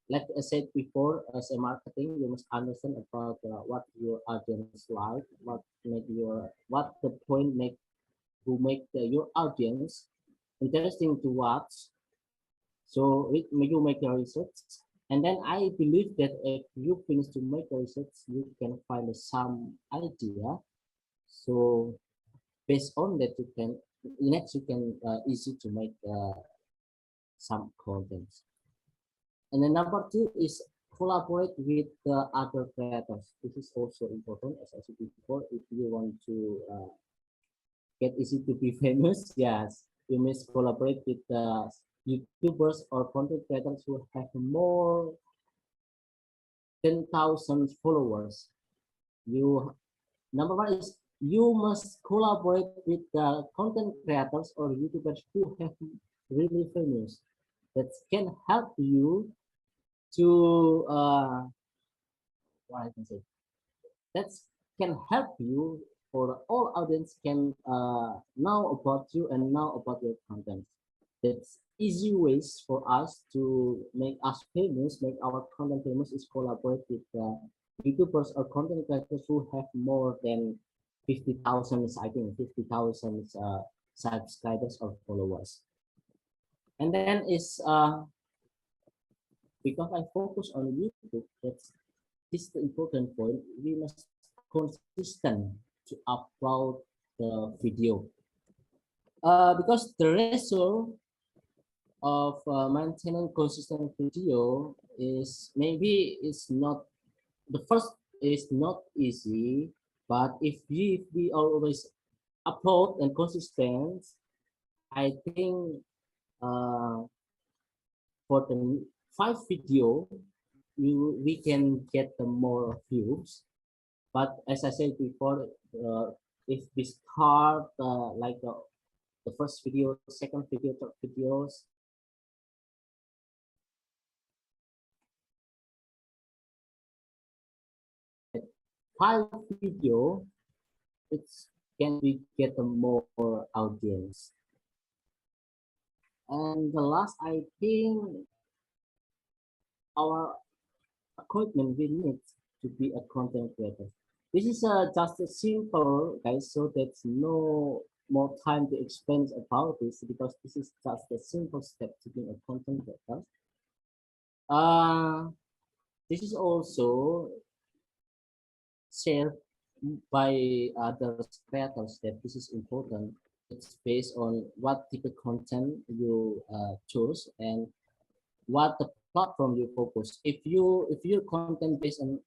S11: like I said before, as a marketing, you must understand about what your audience like, what the point make your audience interesting to watch. So you make your research, and then I believe that if you finish to make a research, you can find some idea. So based on that, you can easy to make some contents. And then number 2 is collaborate with the other creators. This is also important, as I said before. If you want to get easy to be famous, yes, you must collaborate with YouTubers or content creators who have more 10,000 followers. Number 1 is you must collaborate with the content creators or YouTubers who have really famous, that can help you to what I can say, that can help you for all audience can know about you and know about your content. That's easy ways for us to make us famous, make our content famous, is collaborate with YouTubers or content creators who have more than 50,000, I think 50,000 subscribers or followers. And then is because I focus on YouTube, this is the important point. We must consistent to upload the video, because the ratio of maintaining consistent video is maybe it's not the first is not easy, but if we always upload and consistent, I think for the 5 video we can get the more views. But as I said before, if we start like the first video, second video, third videos, five video, it's can we get a more audience. And the last, I think our equipment we need to be a content creator. This is just a simple, guys, so there's no more time to explain about this, because this is just a simple step to be a content creator. This is also shared by other creators that this is important. it's based on what type of content you choose and what the platform you focus. If your content based on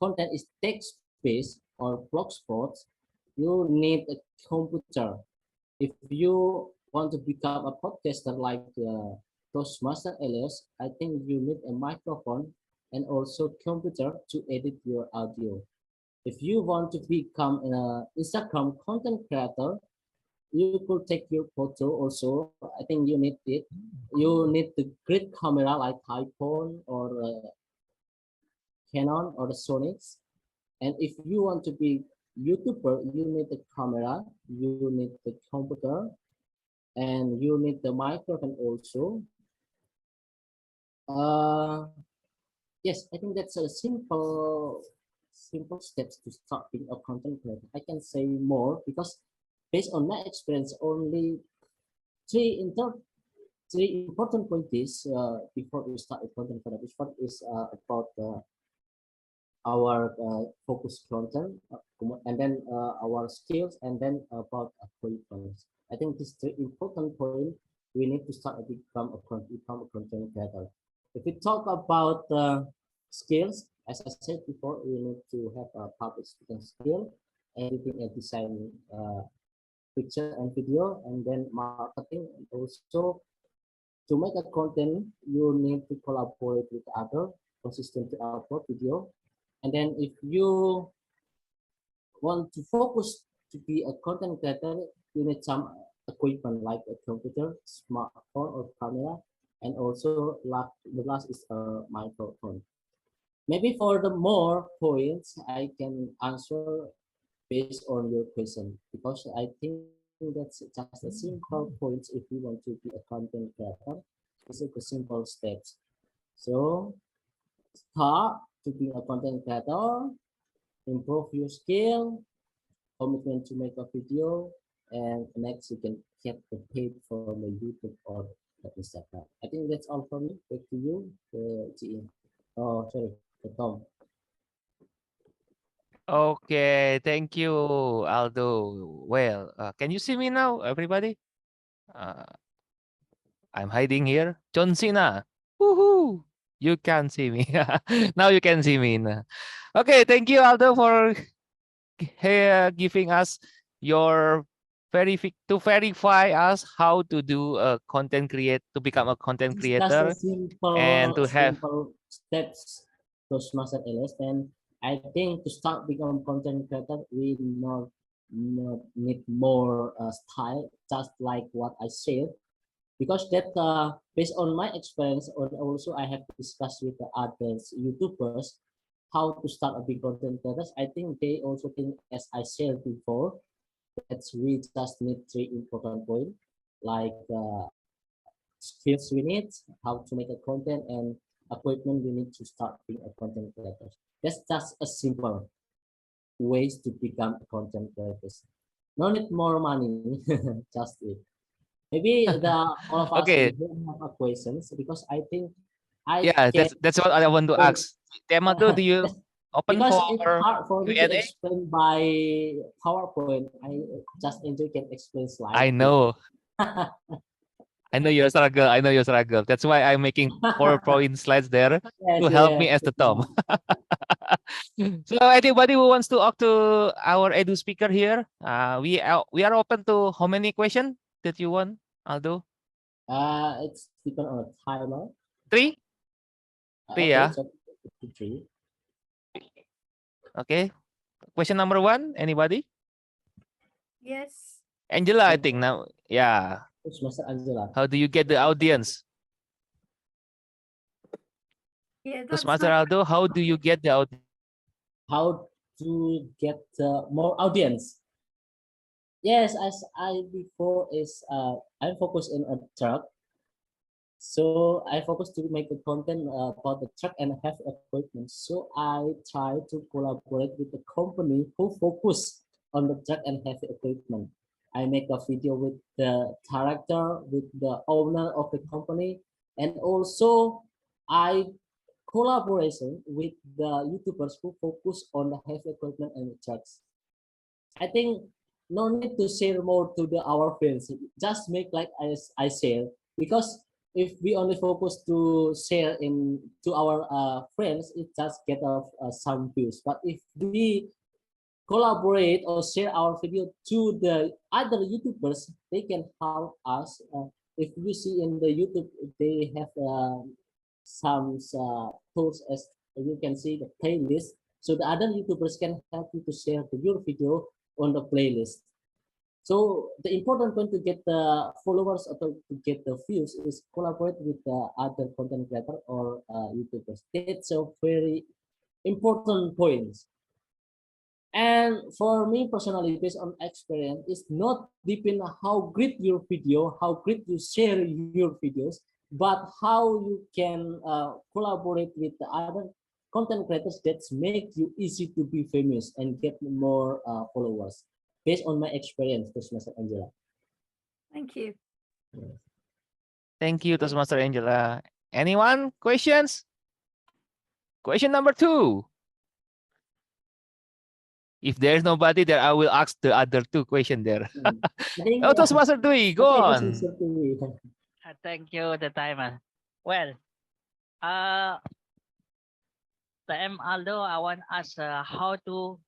S11: content is text based or blogspot, you need a computer. If you want to become a podcaster like Toastmaster Eleos, I think you need a microphone and also computer to edit your audio. If you want to become an Instagram content creator, you could take your photo also. I think you need it. You need the great camera like iPhone or Canon or the Sony's. And if you want to be YouTuber, you need the camera, you need the computer, and you need the microphone also. Yes, I think that's a simple steps to start being a content creator. I can say more because based on my experience, only three important points before we start a content creator. This one is about our focus content, and then our skills, and then about points. I think these three important points we need to start to become a content creator. If we talk about skills, as I said before, we need to have a public speaking skill, editing and designing picture and video, and then marketing. And also, to make a content, you need to collaborate with other, consistently upload video. And then if you want to focus to be a content creator, you need some equipment like a computer, smartphone or camera, and also the last is a microphone. Maybe for the more points, I can answer based on your question because I think that's just a simple points if you want to be a content creator. It's like a simple steps. So start to be a content creator, improve your skill, commitment to make a video, and next you can get the paid from the YouTube or the Instagram. I think that's all from me. Back to you, GE. Oh, sorry, Tom.
S3: Okay, thank you, Aldo. Well, can you see me now, everybody? I'm hiding here. John Cena. Woohoo! You can see me. Now you can see me. Okay, thank you, Aldo, for giving us your to verify us how to do a content to become a content
S11: It's just a
S3: creator and to have
S11: simple steps to master LS. And I think to start become content creator, we not need more style, just like what I said, because that based on my experience, or also I have discussed with the others YouTubers how to start a big content creators. I think they also think, as I said before, that we just need three important points like skills we need, how to make a content, and equipment we need to start being a content creator. That's just a simple ways to become a content creator. No need more money, just it. Maybe all of us
S3: okay.
S11: will have questions because I think I
S3: Yeah,
S11: can.
S3: that's what I want to ask. Temado, do you open
S11: Because
S3: for
S11: it's hard for me to
S3: Q&A?
S11: explain by PowerPoint. I just enjoy can explain slides.
S3: I know. I know your struggle. I know your struggle. That's why I'm making PowerPoint slides there to help me as the Tom. So anybody who wants to talk to our edu speaker here, we are open to how many questions that you want, Aldo?
S11: It's depend on a timer.
S3: Three? Three,
S11: Okay,
S3: yeah.
S11: so three.
S3: Okay. Question number one, anybody?
S4: Yes.
S3: Angela, I think now. Yeah.
S11: Angela.
S3: How do you get the audience?
S4: Yeah,
S3: Because
S4: that's
S3: Master
S4: my
S3: Aldo, how do you get the audience?
S11: How to get more audience? Yes, as I before is I'm focused in a truck. So I focus to make the content about the truck and have equipment. So I try to collaborate with the company who focus on the truck and heavy equipment. I make a video with the director, with the owner of the company, and also I collaboration with the YouTubers who focus on the heavy equipment and the trucks. I think no need to share more to our friends. Just make like I share, because if we only focus to share in to our friends, it just get some views. But if we collaborate or share our video to the other YouTubers, they can help us. If you see in the YouTube, they have some tools, as you can see the playlist. So the other YouTubers can help you to share your video on the playlist. So the important point to get the followers or to get the views is collaborate with the other content creator or YouTubers. That's a very important point. And for me personally, based on experience, it's not depend on how great your video, how great you share your videos, but how you can collaborate with the other content creators that make you easy to be famous and get more followers. Based on my experience, Toastmaster Angela.
S4: Thank you.
S3: Thank you, Toastmaster Angela. Anyone? Questions? Question number 2. If there's nobody there, I will ask the other 2 questions there. Oh, Toastmaster Dwi, go on.
S12: Thank you, the timer. Well, PM Aldo, I want to ask how to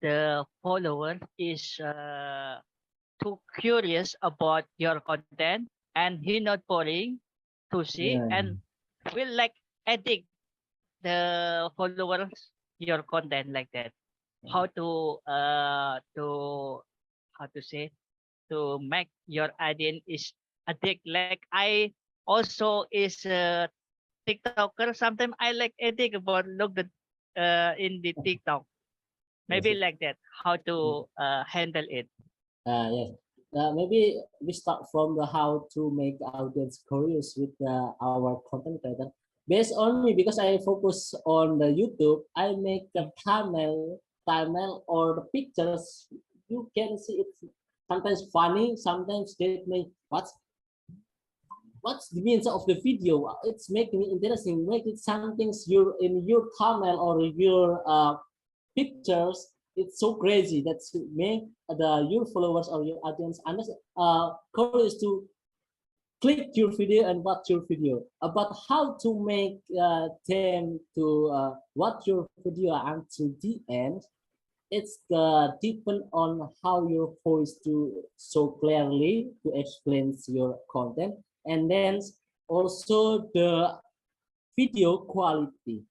S12: the follower is too curious about your content and he not boring to see and will like edit the followers your content like that. How to how to say to make your audience is addict, like I also is a TikToker. Sometimes I like edit about look the in the TikTok, maybe like that. How to handle it?
S11: Yes. Maybe we start from the how to make audience curious with our content creator. Based on me, because I focus on the YouTube, I make the thumbnail or the pictures. You can see it's sometimes funny, sometimes they make what's the meaning of the video. It's making me interesting. Make it something in your thumbnail or your pictures. It's so crazy that make your followers or your audience curious to click your video and watch your video. About how to make them to watch your video until the end, it's depend on how your voice to so clearly to explain your content, and then also the video quality.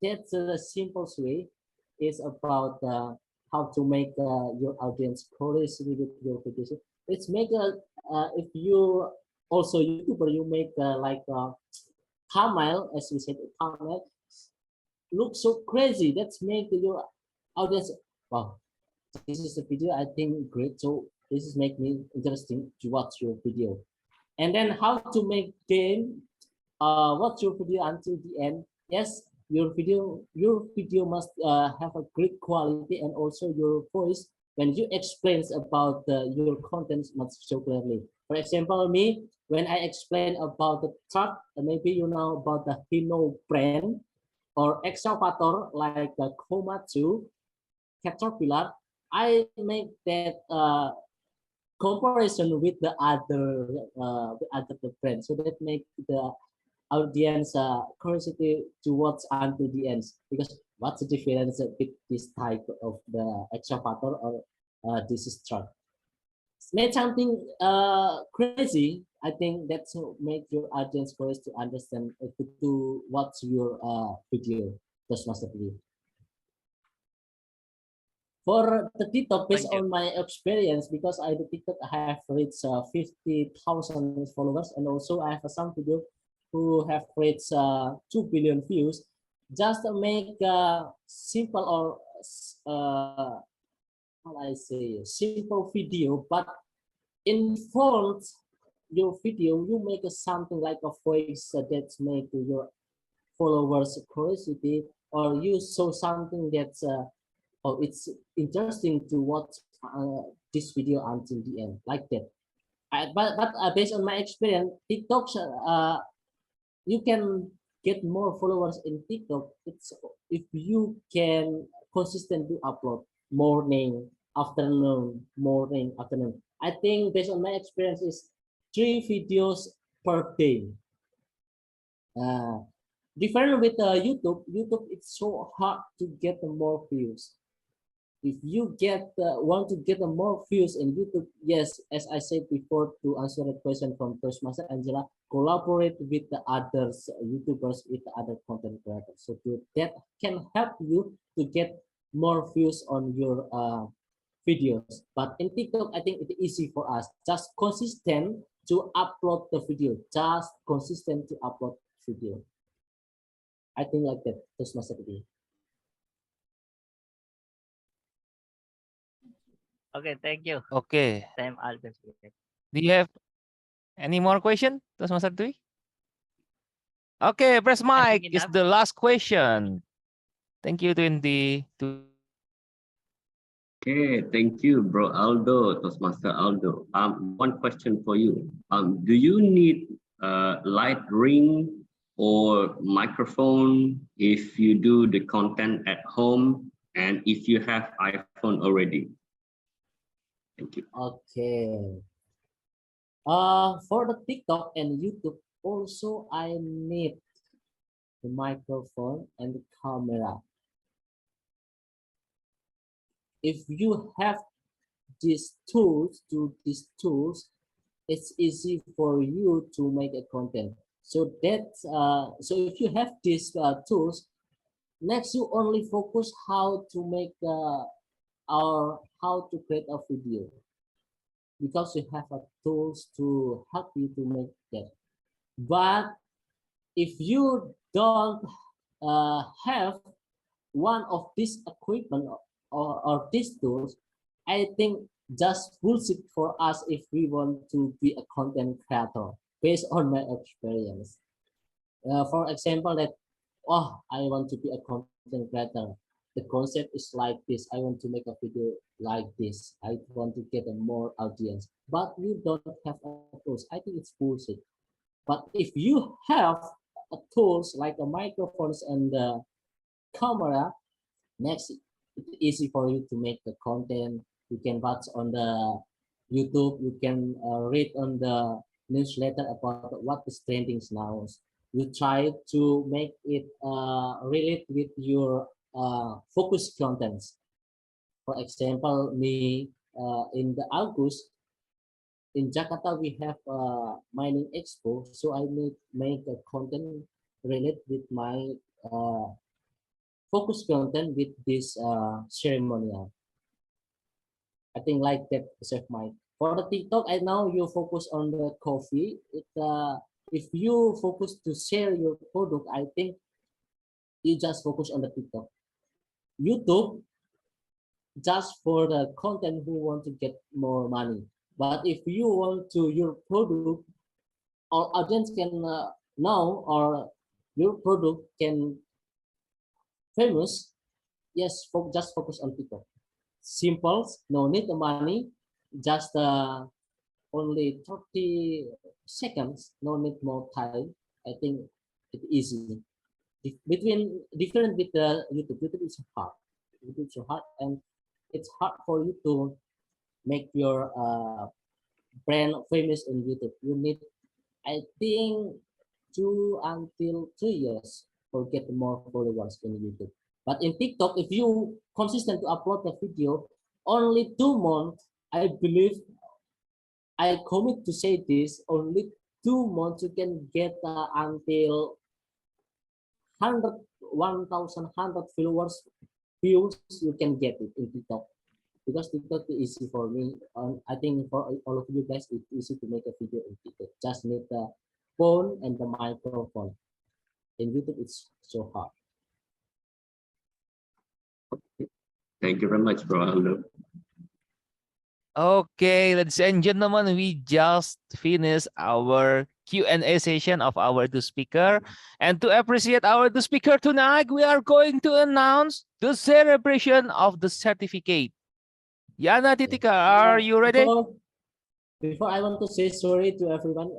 S11: That's the simplest way is about how to make your audience curious with your videos. It's make if you also YouTuber, you make like thumbnail, as we said, thumbnail looks so crazy. That's make your audience, wow, this is a video I think great. So this is make me interesting to watch your video. And then how to make them watch your video until the end. Yes, your video must have a great quality, and also your voice when you explain about your content must so clearly. For example, me, when I explain about the truck, maybe you know about the Hino brand or excavator like the Komatsu, Caterpillar, I make that comparison with the other brand, so that make the audience curiosity to watch until the end, because what's the difference with this type of the excavator or this is truck. Made something crazy. I think that's make your audience curious to understand to watch your video. That's masterfully. For the TikTok, based on my experience, because I the TikTok I have reached 50,000 followers, and also I have some video who have reached 2 billion views. Just to make a simple or how I say simple video, but in front your video you make something like a voice that make your followers curiosity, or you show something that's oh, it's interesting to watch this video until the end, like that. But based on my experience, TikTok, you can get more followers in TikTok. It's if you can consistently upload morning, afternoon, morning, afternoon. I think based on my experience is 3 videos per day. Different with YouTube. YouTube, it's so hard to get more views. If you want to get more views in YouTube, yes, as I said before, to answer the question from Toastmaster Angela, collaborate with the others YouTubers, with the other content creators. So that can help you to get more views on your videos. But in TikTok, I think it's easy for us. Just consistent to upload the video. Just consistent to upload video. I think like that. Toastmaster video.
S12: Okay, thank you.
S3: Okay.
S12: Time Aldo.
S3: Do you have any more question, Toastmaster Dwi? Okay, press mic is
S12: enough.
S3: the last question. Thank you, 20.
S2: Okay, thank you, Bro Aldo, Toastmaster Aldo. One question for you. Do you need a light ring or microphone if you do the content at home and if you have iPhone already? Thank you.
S11: Okay. For the TikTok and YouTube, also I need the microphone and the camera. If you have these tools, it's easy for you to make a content. So so if you have these tools, next you only focus how to make or how to create a video, because you have tools to help you to make that. But if you don't have one of these equipment or these tools, I think just bullshit for us if we want to be a content creator based on my experience. For example, that I want to be a content creator. The concept is like this. I want to make a video like this. I want to get a more audience, but you don't have tools. I think it's bullshit. But if you have tools like the microphones and the camera, next it's easy for you to make the content. You can watch on the YouTube. You can read on the newsletter about what is trending now. You try to make it relate with your focus contents. For example, me in the August in Jakarta we have a mining expo, so I make a content related with my focus content with this ceremonial. I think like that, Chef Mike. For the TikTok, I know you focus on the coffee. If you focus to share your product, I think you just focus on the TikTok. YouTube, just for the content who want to get more money. But if you want to your product, our audience can know, or your product can famous, yes, just focus on TikTok. Simple, no need the money, just only 30 seconds, no need more time. I think it's easy. Different with the YouTube. YouTube is hard. YouTube is hard, and it's hard for you to make your brand famous on YouTube. You need, I think, 2 until 3 years for get more followers in YouTube. But in TikTok, if you consistent to upload the video, only 2 months, I believe, I commit to say this, only 2 months you can get until 1,100 followers views, you can get it in TikTok. Because TikTok is easy for me. I think for all of you guys, it's easy to make a video in TikTok. Just need the phone and the microphone. In YouTube, it's so hard.
S2: Thank you very much, Bro Aldo.
S3: Okay, ladies and gentlemen, we just finished our Q&A session of our 2 speaker. And to appreciate our 2 speaker tonight, we are going to announce the celebration of the certificate. Yana Titika, are you ready?
S11: Before I want to say sorry to everyone,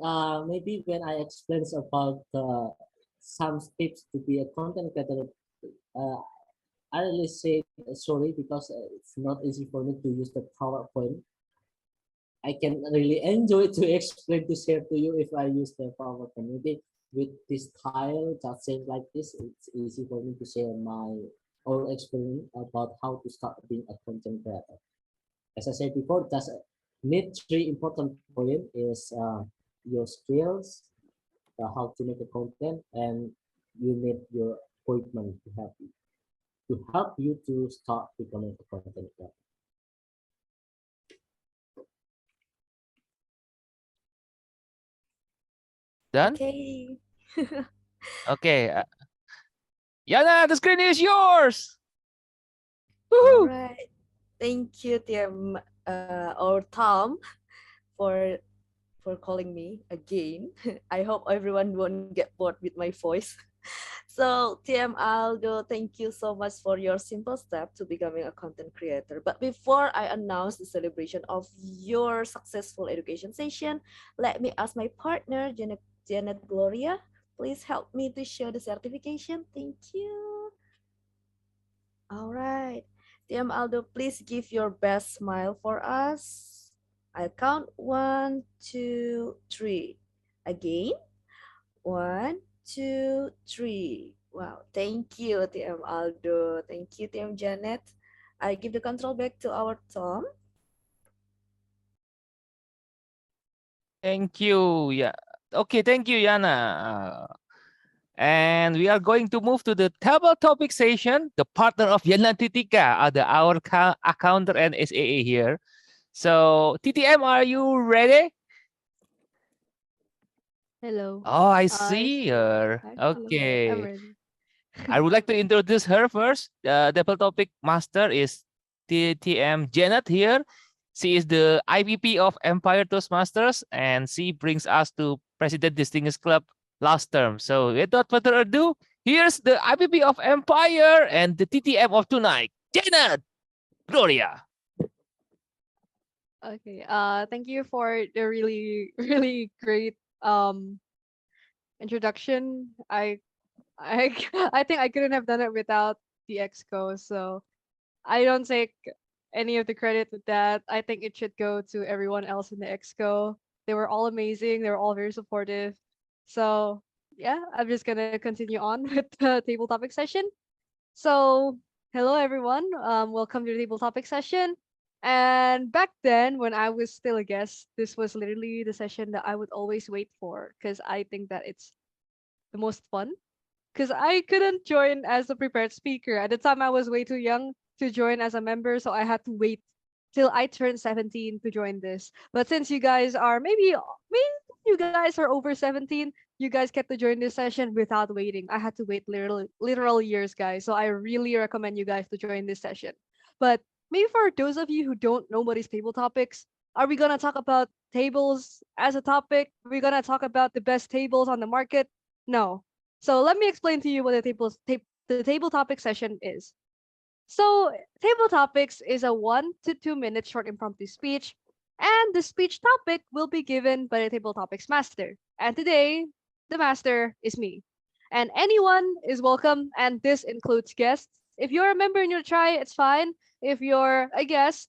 S11: maybe when I explain about some tips to be a content creator, I really say sorry because it's not easy for me to use the PowerPoint. I can really enjoy to explain to share to you if I use the PowerPoint. Maybe with this style, just saying like this, it's easy for me to share my own experience about how to start being a content creator. As I said before, just need three important points is your skills, how to make a content, and you need your equipment to help you to start becoming a content creator.
S3: Done?
S1: Okay.
S3: Okay. Yana, the screen is yours.
S1: All
S3: Woohoo!
S1: right. Thank you, TM or Tom, for calling me again. I hope everyone won't get bored with my voice. So, TM Aldo, thank you so much for your simple step to becoming a content creator. But before I announce the celebration of your successful education session, let me ask my partner, Janet Gloria, please help me to show the certification. Thank you. All right. TM Aldo, please give your best smile for us. I'll count 1, 2, 3. Again. 1, 2, 3. Wow, thank you, TM Aldo. Thank you, TM Janet. I give the control back to our Tom.
S3: Thank you. Yeah. Okay, thank you, Yana. And we are going to move to the table topic session. The partner of Yana Titika are our accountant and SAA here. So, TTM, are you ready?
S13: Hello.
S3: Oh, I
S13: Yes.
S3: see her.
S13: Hello. I'm
S3: Okay.
S13: ready.
S3: I would like to introduce her first. The table topic master is TTM Janet here. She is the IVP of Empire Toastmasters, and she brings us to President Distinguished Club last term. So without further ado, here's the IVP of Empire and the TTM of tonight, Janet Gloria.
S13: Okay. Thank you for the really really great introduction. I I think I couldn't have done it without the exco. So I don't take any of the credit with that. I think it should go to everyone else in the exco. They were all amazing. They were all very supportive. So yeah, I'm just gonna continue on with the table topic session. So, hello everyone. Welcome to the table topic session. And back then, when I was still a guest, this was literally the session that I would always wait for because I think that it's the most fun. Because I couldn't join as a prepared speaker. At the time, I was way too young to join as a member, so I had to wait till I turned 17 to join this. But since you guys are maybe you guys are over 17, you guys get to join this session without waiting. I had to wait literal years, guys. So I really recommend you guys to join this session. But maybe for those of you who don't know what is table topics, are we gonna talk about tables as a topic? Are we gonna talk about the best tables on the market? No. So let me explain to you what the table topic session is. So, table topics is a 1 to 2 minute short impromptu speech, and the speech topic will be given by the table topics master. And today, the master is me. And anyone is welcome, and this includes guests. If you're a member and you try, it's fine. If you're a guest,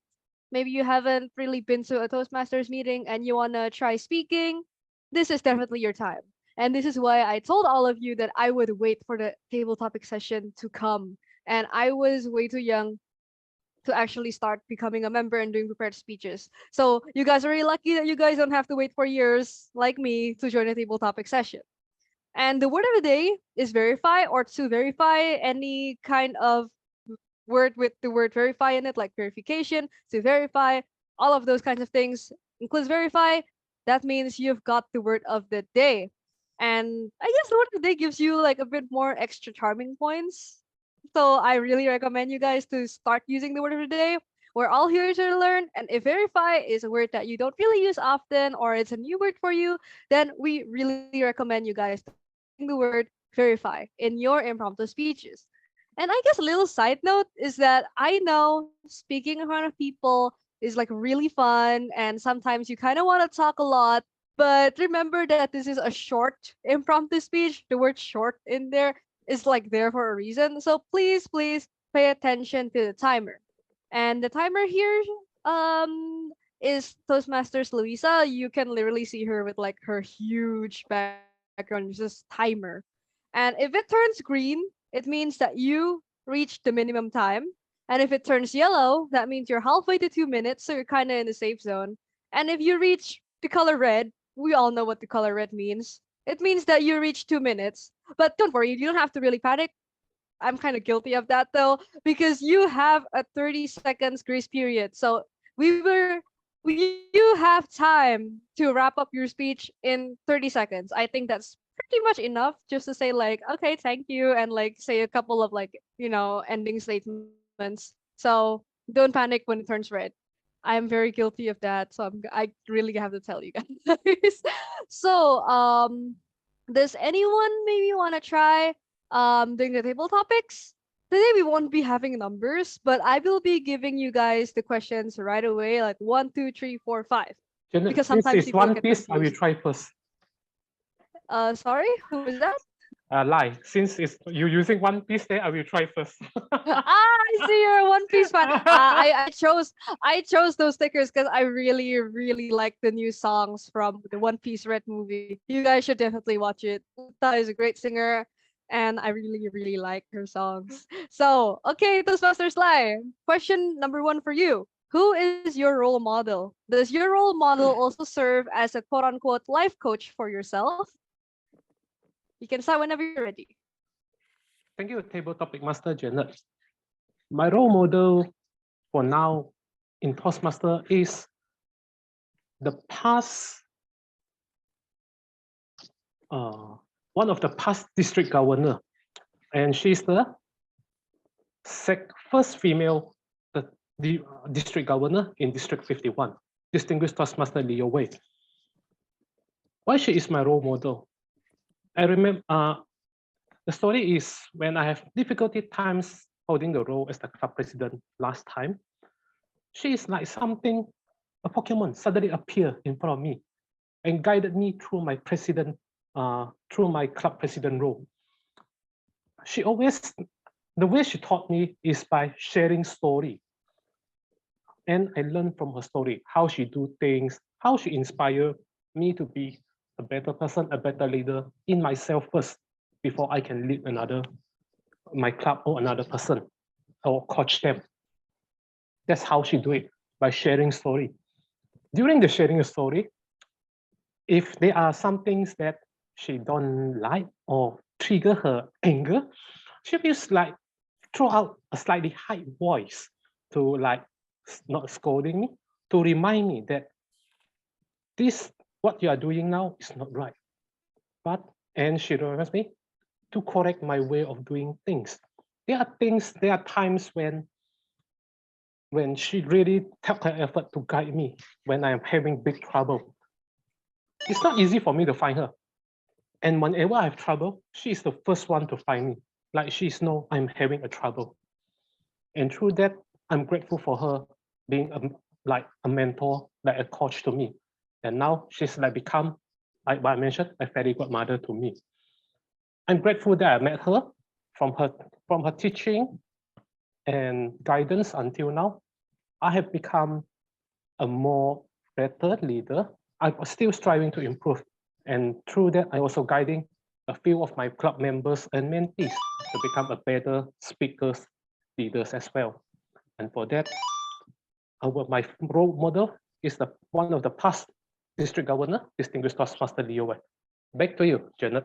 S13: maybe you haven't really been to a Toastmasters meeting and you want to try speaking, this is definitely your time. And this is why I told all of you that I would wait for the table topic session to come, and I was way too young to actually start becoming a member and doing prepared speeches. So you guys are really lucky that you guys don't have to wait for years like me to join a table topic session. And the word of the day is verify, or to verify any kind of word with the word verify in it, like verification, to verify, all of those kinds of things includes verify. That means you've got the word of the day. And I guess the word of the day gives you like a bit more extra charming points. So I really recommend you guys to start using the word of the day. We're all here to learn, and if verify is a word that you don't really use often or it's a new word for you, then we really recommend you guys to start using the word verify in your impromptu speeches. And I guess a little side note is that I know speaking in front of people is like really fun, and sometimes you kind of want to talk a lot. But remember that this is a short impromptu speech. The word short in there is like there for a reason. So please, please pay attention to the timer. And the timer here is Toastmasters Louisa. You can literally see her with like her huge background, just timer. And if it turns green, it means that you reached the minimum time. And if it turns yellow, that means you're halfway to 2 minutes, so you're kind of in the safe zone. And if you reach the color red, we all know what the color red means. It means that you reach 2 minutes. But don't worry, you don't have to really panic. I'm kind of guilty of that though, because you have a 30 seconds grace period. So you have time to wrap up your speech in 30 seconds. I think that's pretty much enough just to say like, okay, thank you, and like say a couple of like, ending statements. So don't panic when it turns red. I am very guilty of that. So I really have to tell you guys. So, does anyone maybe want to try doing the table topics? Today we won't be having numbers, but I will be giving you guys the questions right away, like 1, 2, 3, 4, 5.
S8: Janet,
S13: Because
S8: since
S13: sometimes
S8: it's
S13: people
S8: One
S13: get
S8: Piece, I will
S13: confused.
S8: try first.
S13: Sorry, who was that?
S8: Lie. Since it's you using One Piece, then I will try first.
S13: I see you're a One Piece fan. I chose those stickers because I really like the new songs from the One Piece Red movie. You guys should definitely watch it. Uta is a great singer, and I really like her songs. So okay, Toastmasters Live. Question number 1 for you. Who is your role model? Does your role model also serve as a quote unquote life coach for yourself? You can start whenever you're ready.
S8: Thank you, Table Topic Master Janet. My role model for now in Toastmaster is the past, one of the past district governor, and she's the first female district governor in District 51, distinguished Toastmaster Leo Wei. Why she is my role model? I remember the story is when I have difficulty times holding the role as the club president last time, she is like something, a Pokemon suddenly appeared in front of me and guided me through my club president role. She always, the way she taught me is by sharing story. And I learned from her story, how she do things, how she inspire me to be a better person, a better leader in myself first, before I can lead my club or another person or coach them. That's how she do it, by sharing story. During the sharing a story, if there are some things that she don't like or trigger her anger, she will like throw out a slightly high voice to like not scolding me, to remind me that what you are doing now is not right. And she reminds me to correct my way of doing things. There are times when she really took her effort to guide me when I am having big trouble. It's not easy for me to find her. And whenever I have trouble, she is the first one to find me. Like she's know I'm having a trouble. And through that, I'm grateful for her being like a mentor, like a coach to me. And now she's like become, like what I mentioned, a very good mother to me. I'm grateful that I met her from her teaching and guidance until now. I have become a more better leader. I'm still striving to improve. And through that, I also guiding a few of my club members and mentees to become a better speakers, leaders as well. And for that, my role model is one of the past district governor, distinguished Toastmaster Leo Wei. Back to you, Janet.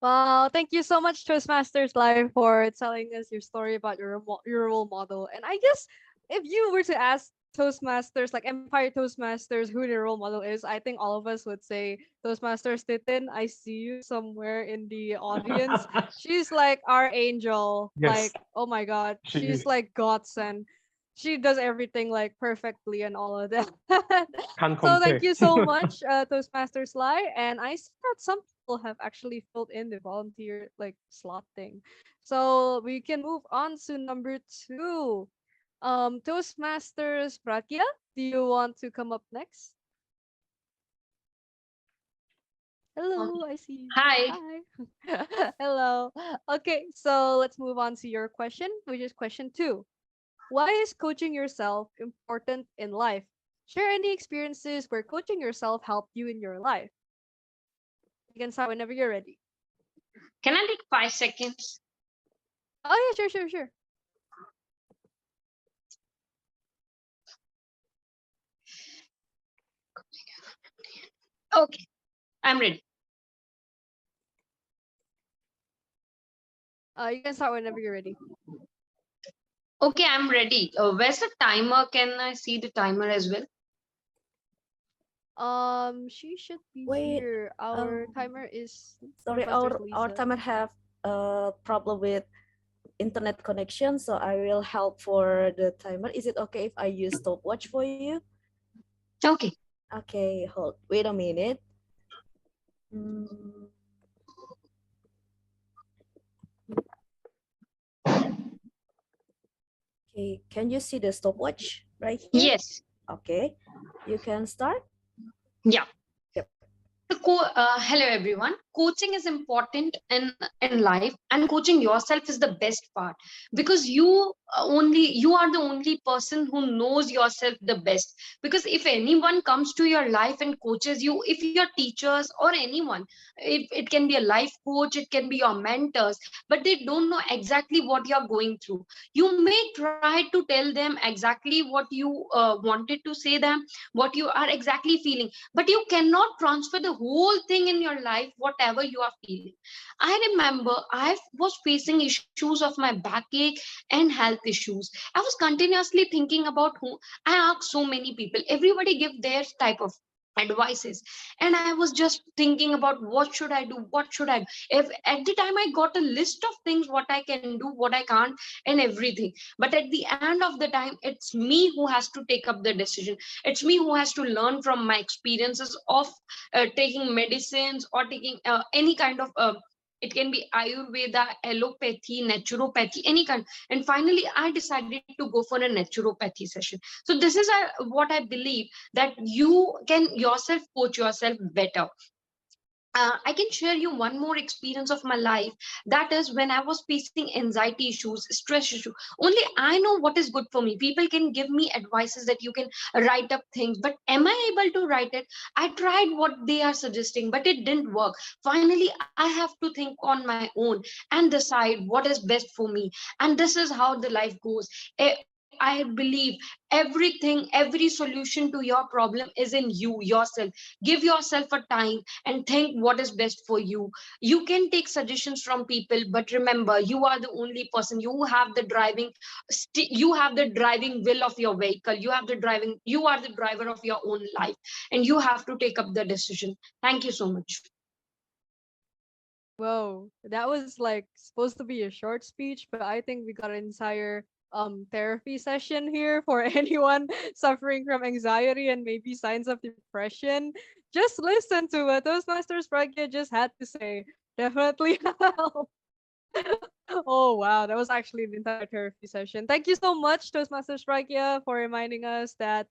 S13: Wow, thank you so much, Toastmasters Live, for telling us your story about your role model. And I guess if you were to ask Toastmasters, like Empire Toastmasters, who their role model is, I think all of us would say Toastmasters Titin. I see you somewhere in the audience. She's like our angel.
S8: Yes.
S13: Like, oh my God,
S8: She
S13: she's
S8: is.
S13: like godsend. She does everything like perfectly and all of that.
S8: Can't
S13: So thank
S8: compare.
S13: you so much, Toastmasters Live. And I see that some people have actually filled in the volunteer like slot thing. So we can move on to number 2. Toastmasters Pratya, do you want to come up next? Hello, I see you.
S14: Hi.
S13: Hi. Hello. Okay, so let's move on to your question, which is question 2. Why is coaching yourself important in life? Share any experiences where coaching yourself helped you in your life. You can start whenever you're ready.
S14: Can I take 5 seconds?
S13: Oh yeah, sure.
S14: Okay, I'm ready.
S13: You can start whenever you're ready.
S14: Okay, I'm ready. Where's the timer? Can I see the timer as well?
S13: She should be
S1: Wait,
S13: here. Our timer is
S1: sorry,
S13: Professor
S1: our
S13: Lisa.
S1: timer have a problem with internet connection, so I will help for the timer. Is it okay if I use stopwatch for you?
S14: Okay.
S1: Okay, wait a minute. Okay, can you see the stopwatch right here?
S14: Yes.
S1: Okay, you can start.
S14: Yeah.
S1: Yep.
S14: Hello everyone. Coaching is important in life, and coaching yourself is the best part, because you are the only person who knows yourself the best. Because if anyone comes to your life and coaches you, if your teachers or anyone, it can be a life coach, it can be your mentors, but they don't know exactly what you're going through. You may try to tell them exactly what you wanted to say them, what you are exactly feeling, but you cannot transfer the whole thing in your life, whatever you are feeling. I remember I was facing issues of my backache and health issues. I was continuously thinking about who. I asked so many people, everybody give their type of advices, and I was just thinking about what should I do, what should I do. If at the time I got a list of things, what I can do, what I can't, and everything, but at the end of the time, it's me who has to take up the decision. It's me who has to learn from my experiences of taking medicines or taking any kind of it can be ayurveda, allopathy, naturopathy, any kind. And finally I decided to go for a naturopathy session. So this is what I believe, that you can yourself coach yourself better. I can share you one more experience of my life. That is when I was facing anxiety issues, stress issue. Only I know what is good for me. People can give me advices that you can write up things, but am I able to write it? I tried what they are suggesting, but it didn't work. Finally, I have to think on my own and decide what is best for me. And this is how the life goes. I believe everything, every solution to your problem is in you yourself. Give yourself a time and think what is best for you. You can take suggestions from people, but remember, you are the only person. You have the driving will of your vehicle. You are the driver of your own life, and you have to take up the decision. Thank you so much.
S13: Whoa, that was like supposed to be a short speech, but I think we got an entire therapy session here for anyone suffering from anxiety and maybe signs of depression. Just listen to what Toastmasters Pragya just had to say. Definitely help. Oh wow, that was actually an entire therapy session. Thank you so much, Toastmasters Pragya, for reminding us that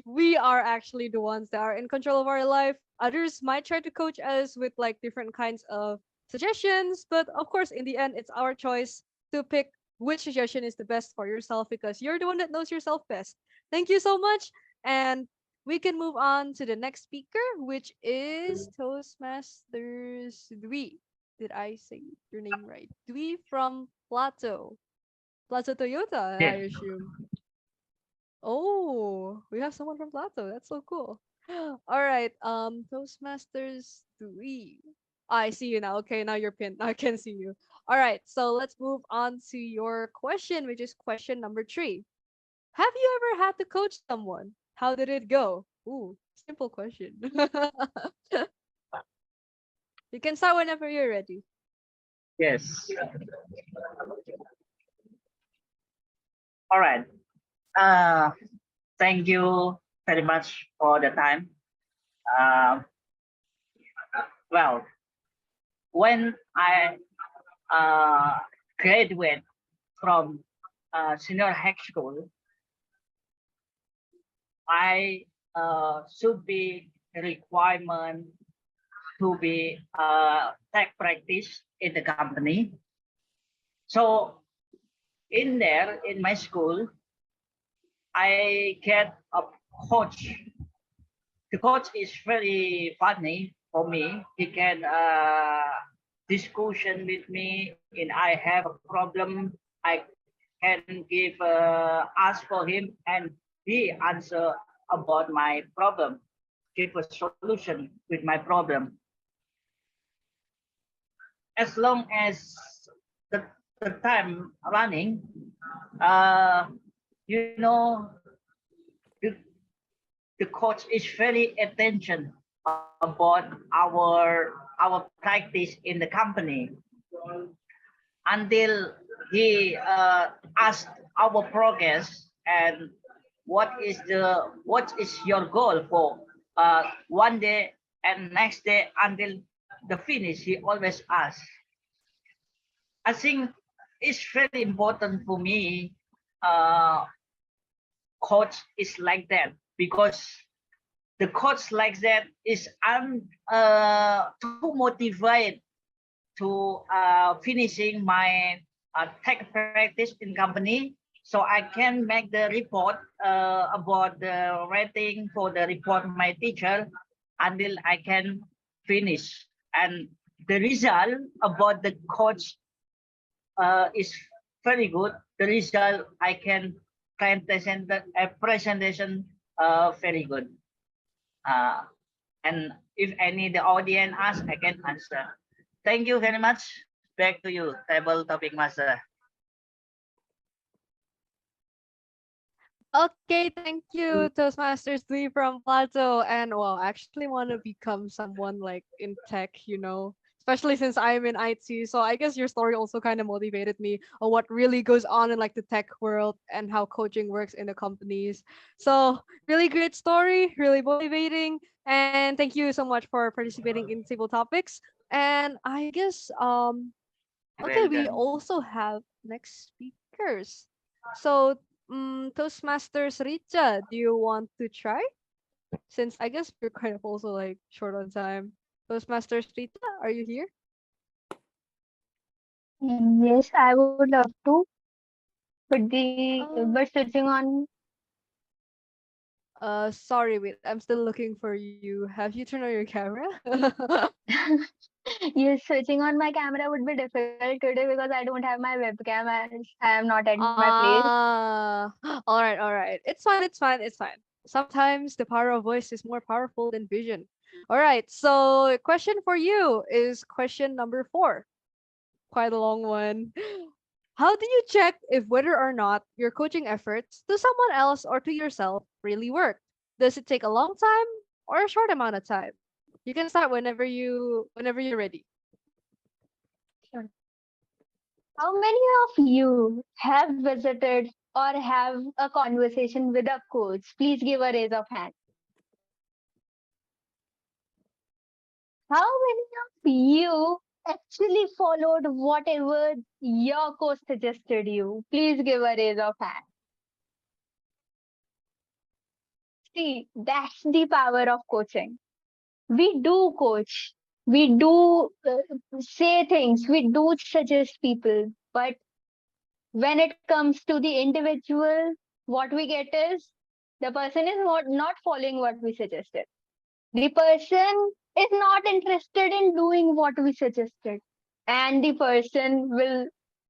S13: we are actually the ones that are in control of our life. Others might try to coach us with like different kinds of suggestions, but of course, in the end, it's our choice to pick which suggestion is the best for yourself because you're the one that knows yourself best. Thank you so much, and we can move on to the next speaker, which is Toastmasters Dwi. Did I say your name right? Dwi from Plato. Plato Toyota, I
S8: Yeah.
S13: assume. Oh, we have someone from Plato. That's so cool. All right. Toastmasters 3. I see you now. Okay, now you're pinned. I can see you. All right. So let's move on to your question, which is question number 3. Have you ever had to coach someone? How did it go? Ooh, simple question. You can start whenever you're ready.
S15: Yes. All right. Thank you very much for the time. Well, when I graduate from senior high school, I should be requirement to be tech practice in the company. So in there, in my school, I get a coach. The coach is very funny for me. He can discussion with me, and I have a problem. I can give ask for him, and he answer about my problem, give a solution with my problem. As long as the, the time running, uh, you know, the, the coach is very attention about our practice in the company until he asked our progress and what is your goal for one day and next day until the finish. He always asks. I think it's very important for me. Coach is like that because the coach like that is I'm too motivated to finishing my tech practice in company, so I can make the report about the rating for the report my teacher until I can finish. And the result about the coach is very good. The result I can present a presentation very good. And if any the audience ask, I can answer. Thank you very much. Back to you, table topic master.
S13: Okay, thank you, Toastmasters 3 from Plato. And well, I actually want to become someone like in tech, especially since I'm in IT. So I guess your story also kind of motivated me on what really goes on in like the tech world and how coaching works in the companies. So really great story, really motivating. And thank you so much for participating in Table Topics. And I guess okay, we
S15: Welcome.
S13: also have next speakers. So Toastmasters Richa, do you want to try? Since I guess we're kind of also like short on time. Toastmasters Rita, are you here?
S16: Yes, I would love to, but switching on.
S13: Sorry, wait, I'm still looking for you. Have you turned on your camera?
S16: Yes, switching on my camera would be difficult today because I don't have my webcam and I am not at my place.
S13: All right. It's fine. Sometimes the power of voice is more powerful than vision. All right, so question for you is question number 4. Quite a long one. How do you check if whether or not your coaching efforts to someone else or to yourself really work? Does it take a long time or a short amount of time? You can start whenever you're ready.
S16: Sure. How many of you have visited or have a conversation with a coach? Please give a raise of hand. How many of you actually followed whatever your coach suggested you? Please give a raise of hand. See, that's the power of coaching. We do coach, we do say things, we do suggest people, but when it comes to the individual, what we get is the person is not following what we suggested. The person is not interested in doing what we suggested, and the person will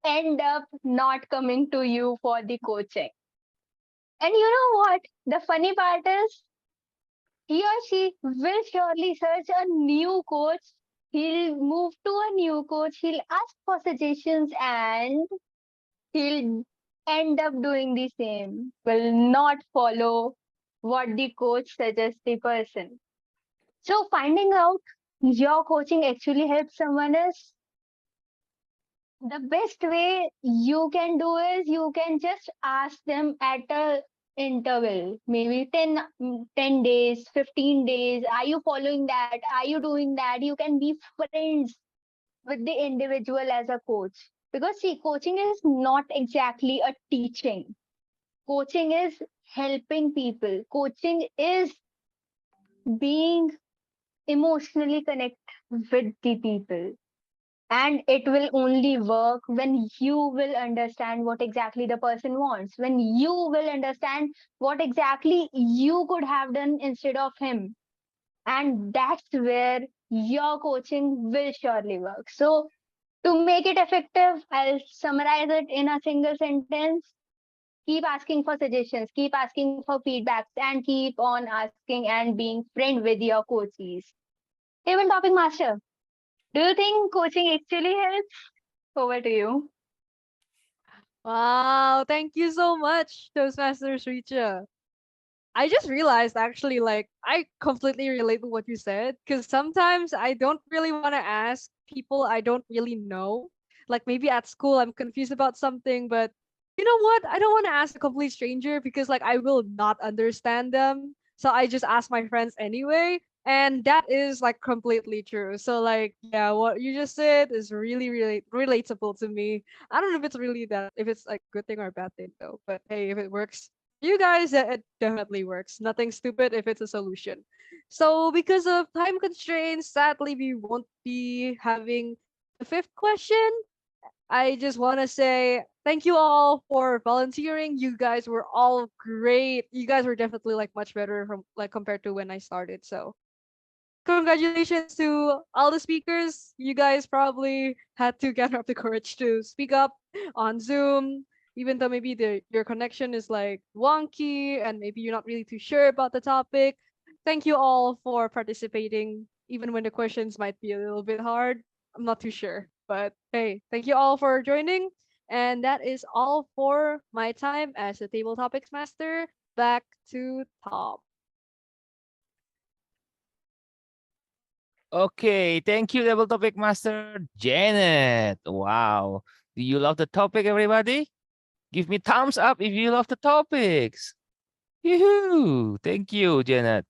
S16: end up not coming to you for the coaching. And you know what? The funny part is he or she will surely search a new coach. He'll move to a new coach. He'll ask for suggestions and he'll end up doing the same. Will not follow what the coach suggests the person. So finding out your coaching actually helps someone is the best way you can do is you can just ask them at a interval, maybe 10 days, 15 days. Are you following that? Are you doing that? You can be friends with the individual as a coach. Because see, coaching is not exactly a teaching. Coaching is helping people. Coaching is being emotionally connect with the people. And it will only work when you will understand what exactly the person wants, when you will understand what exactly you could have done instead of him. And that's where your coaching will surely work. So, to make it effective, I'll summarize it in a single sentence. Keep asking for suggestions, keep asking for feedbacks, and keep on asking and being friend with your coaches. Table topic master, do you think coaching actually helps? Over to you.
S13: Wow, thank you so much, Toastmasters Richa. I just realized actually, like, I completely relate to what you said because sometimes I don't really want to ask people I don't really know. Like, maybe at school I'm confused about something, but you know what? I don't want to ask a complete stranger because, like, I will not understand them. So I just ask my friends anyway. And that is like completely true. So, like, yeah, what you just said is really, really relatable to me. I don't know if it's really that, if it's like good thing or a bad thing though. But hey, if it works you guys, it definitely works. Nothing stupid if it's a solution. So, because of time constraints, sadly, we won't be having the fifth question. I just want to say thank you all for volunteering. You guys were all great. You guys were definitely like much better from like compared to when I started. So, congratulations to all the speakers. You guys probably had to gather up the courage to speak up on Zoom, even though maybe your connection is like wonky and maybe you're not really too sure about the topic. Thank you all for participating, even when the questions might be a little bit hard. I'm not too sure, but hey, thank you all for joining. And that is all for my time as a table topics master. Back to Tom.
S3: Okay, thank you, Level Topic Master Janet. Wow. Do you love the topic, everybody? Give me thumbs up if you love the topics. Yoo-hoo! Thank you, Janet.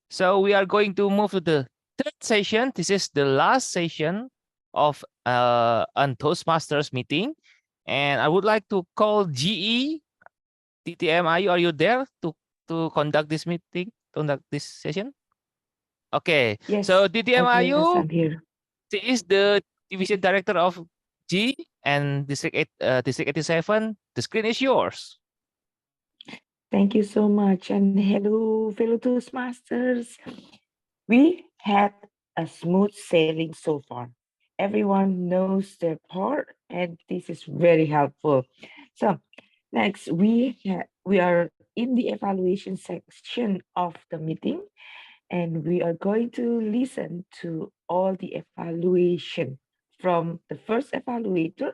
S3: So we are going to move to the third session. This is the last session of an Toastmasters meeting. And I would like to call GE, TTM, are you there to conduct this meeting, conduct this session? Okay, so
S5: Yes,
S3: DTM
S5: yes,
S3: Ayu,
S5: I'm here.
S3: she is the division director of G and District 87. The screen is yours.
S5: Thank you so much. And hello, fellow Toastmasters. We had a smooth sailing so far. Everyone knows their part, and this is very helpful. So, next, we are in the evaluation section of the meeting, and we are going to listen to all the evaluation from the first evaluator,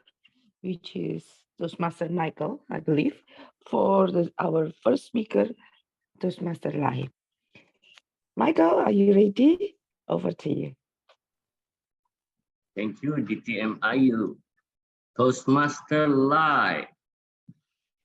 S5: which is Toastmaster Michael, I believe, for our first speaker, Toastmaster Live. Michael, are you ready? Over to you.
S2: Thank you, DTMIU. Toastmaster Live.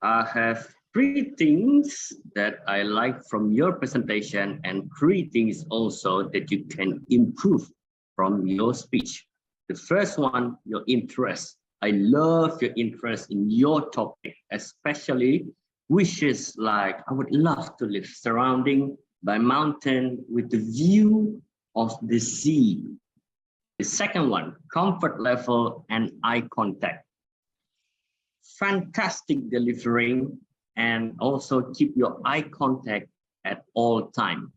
S2: I have 3 things that I like from your presentation and 3 things also that you can improve from your speech. The first one, your interest. I love your interest in your topic, especially wishes like I would love to live surrounding by mountain with the view of the sea. The second one, comfort level and eye contact. Fantastic delivering and also keep your eye contact at all time.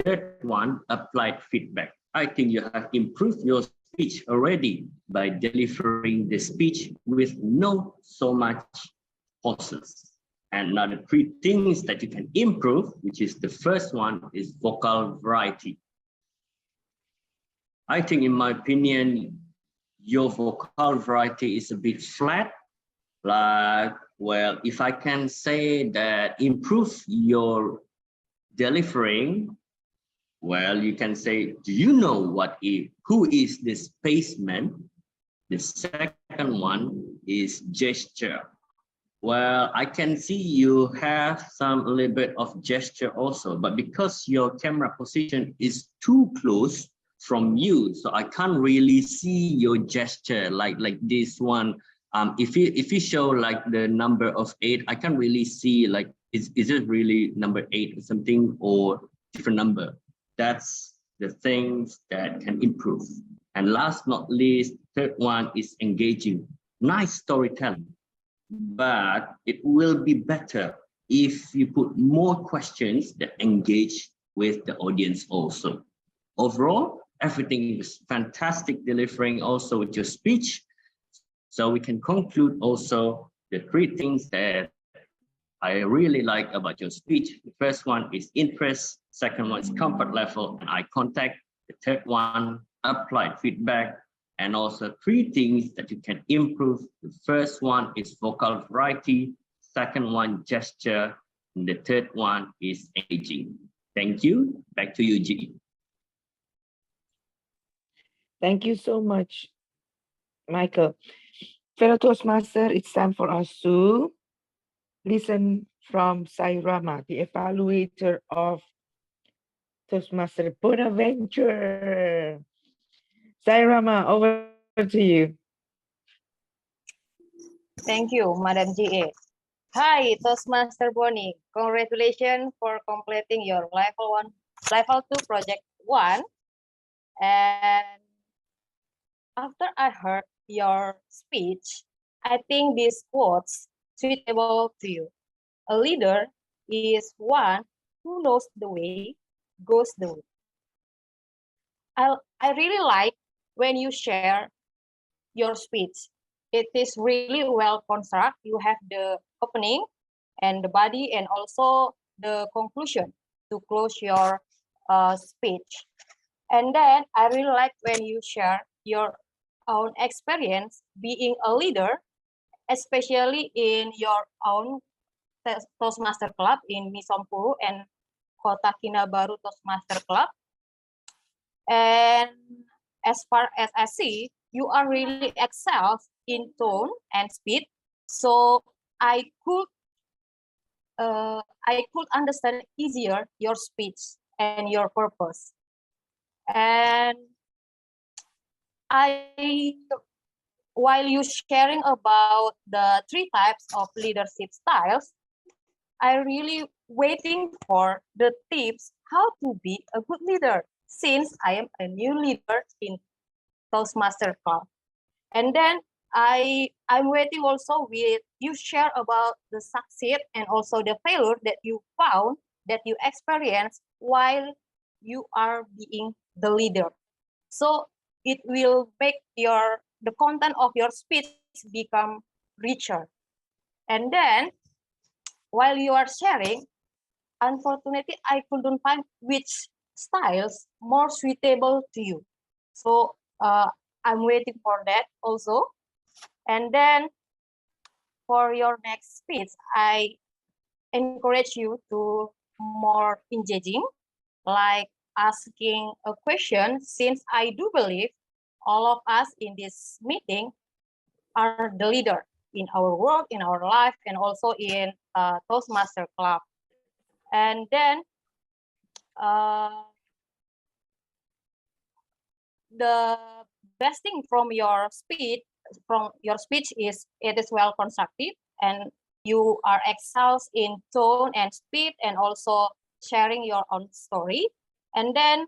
S2: Third one, applied feedback. I think you have improved your speech already by delivering the speech with no so much pauses. And now the 3 things that you can improve, which is the first one, is vocal variety. I think, in my opinion, your vocal variety is a bit flat. Like, well, if I can say that improve your delivering, well, you can say, do you know who is the spaceman? The second one is gesture. Well, I can see you have a little bit of gesture also, but because your camera position is too close from you, so I can't really see your gesture like this one. If you show like the number of 8, I can't really see like is it really number 8 or something or different number. That's the things that can improve. And last not least, third one is engaging. Nice storytelling, but it will be better if you put more questions that engage with the audience also. Overall, everything is fantastic delivering also with your speech. So we can conclude also the three things that I really like about your speech. The first one is interest, second one is comfort level and eye contact. The third one, applied feedback, and also three things that you can improve. The first one is vocal variety, second one, gesture, and the third one is engaging. Thank you. Back to you, G.
S5: Thank you so much, Michael. Fellow Toastmaster, it's time for us to listen from Sairama, the evaluator of Toastmaster Bonaventure. Sairama, over to you.
S9: Thank you, Madam GA. Hi, Toastmaster Boni. Congratulations for completing your level 2 project 1. And after I heard your speech, I think these quotes suitable to you. A leader is one who knows the way, goes the way. I really like when you share your speech. It is really well constructed. You have the opening and the body and also the conclusion to close your speech. And then I really like when you share your own experience being a leader, especially in your own Toastmaster Club in Misompuru and Kota Kinabalu Toastmaster Club. And as far as I see, you are really excel in tone and speed. So I could understand easier your speech and your purpose. And while you sharing about the 3 types of leadership styles, I really waiting for the tips how to be a good leader, since I am a new leader in Toastmaster Club. And then I'm waiting also with you share about the success and also the failure that you found, that you experienced while you are being the leader. So it will make the content of your speech become richer. And then while you are sharing, unfortunately, I couldn't find which styles more suitable to you. So I'm waiting for that also. And then for your next speech, I encourage you to more engaging, like asking a question, since I do believe all of us in this meeting are the leader in our work, in our life, and also in Toastmaster Club. And then the best thing from your speech is it is well constructed and you are excels in tone and speed and also sharing your own story. And then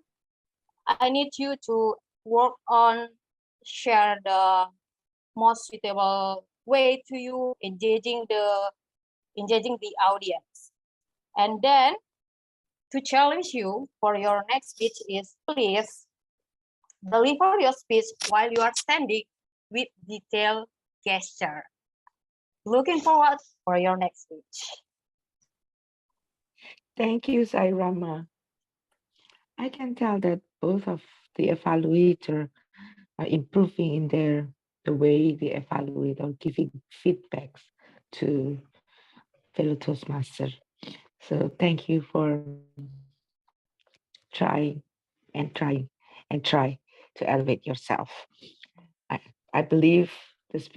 S9: I need you to work on share the most suitable way to you, engaging the audience. And then to challenge you for your next speech is, please deliver your speech while you are standing with detailed gesture. Looking forward for your next speech.
S5: Thank you, Sairama. I can tell that both of the evaluator are improving in the way they evaluate or giving feedbacks to fellow Toastmaster. So thank you for trying and trying and try to elevate yourself. I believe this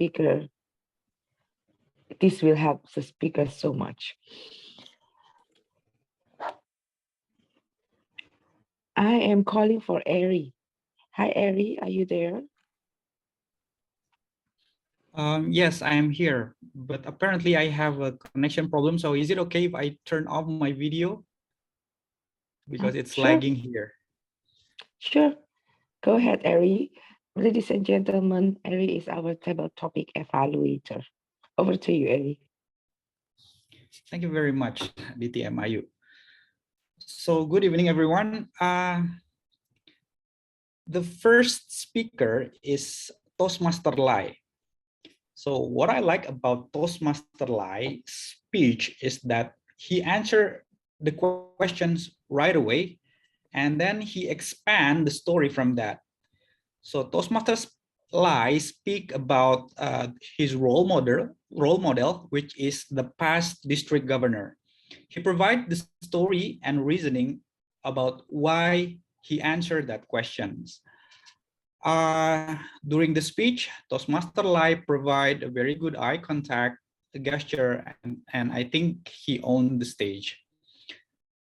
S5: will help the speaker so much. I am calling for Ari. Hi, Ari, are you there?
S7: Yes, I am here, but apparently I have a connection problem. So is it okay if I turn off my video? Because it's
S5: sure.
S7: lagging here.
S5: Sure. Go ahead, Ari. Ladies and gentlemen, Ari is our table topic evaluator. Over to you, Ari.
S7: Thank you very much, DTMIU. So good evening, everyone. The first speaker is Toastmaster Lai. So what I like about Toastmaster Lai's speech is that he answered the questions right away, and then he expand the story from that. So Toastmaster Lai speak about his role model, which is the past district governor. He provide the story and reasoning about why he answered that questions. During the speech, Toastmaster Lai provide a very good eye contact, a gesture, and I think he owned the stage.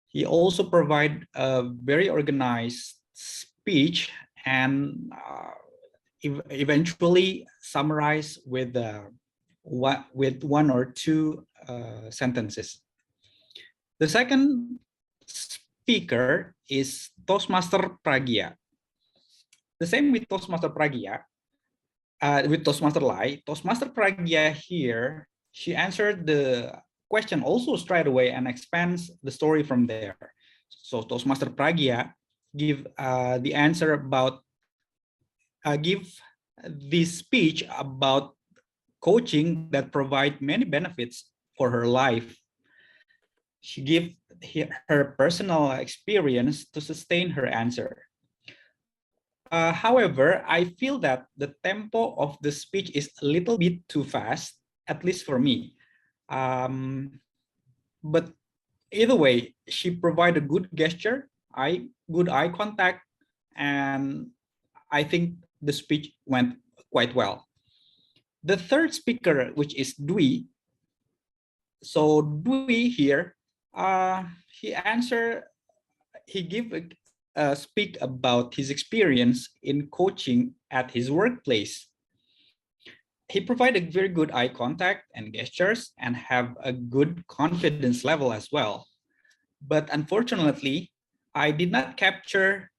S7: He also provide a very organized speech and eventually summarize with one or two sentences. The second speaker is Toastmaster Pragya. The same with Toastmaster Pragya, with Toastmaster Lai. Toastmaster Pragya here, she answered the question also straight away and expands the story from there. So Toastmaster Pragya give the answer about, give this speech about coaching that provide many benefits for her life. She give her personal experience to sustain her answer. However, I feel that the tempo of the speech is a little bit too fast, at least for me. But either way, she provided a good gesture, good eye contact, and I think the speech went quite well. The third speaker, which is Dwi. So Dwi here, he gave speak about his experience in coaching at his workplace. He provided very good eye contact and gestures and have a good confidence level as well. But unfortunately, I did not capture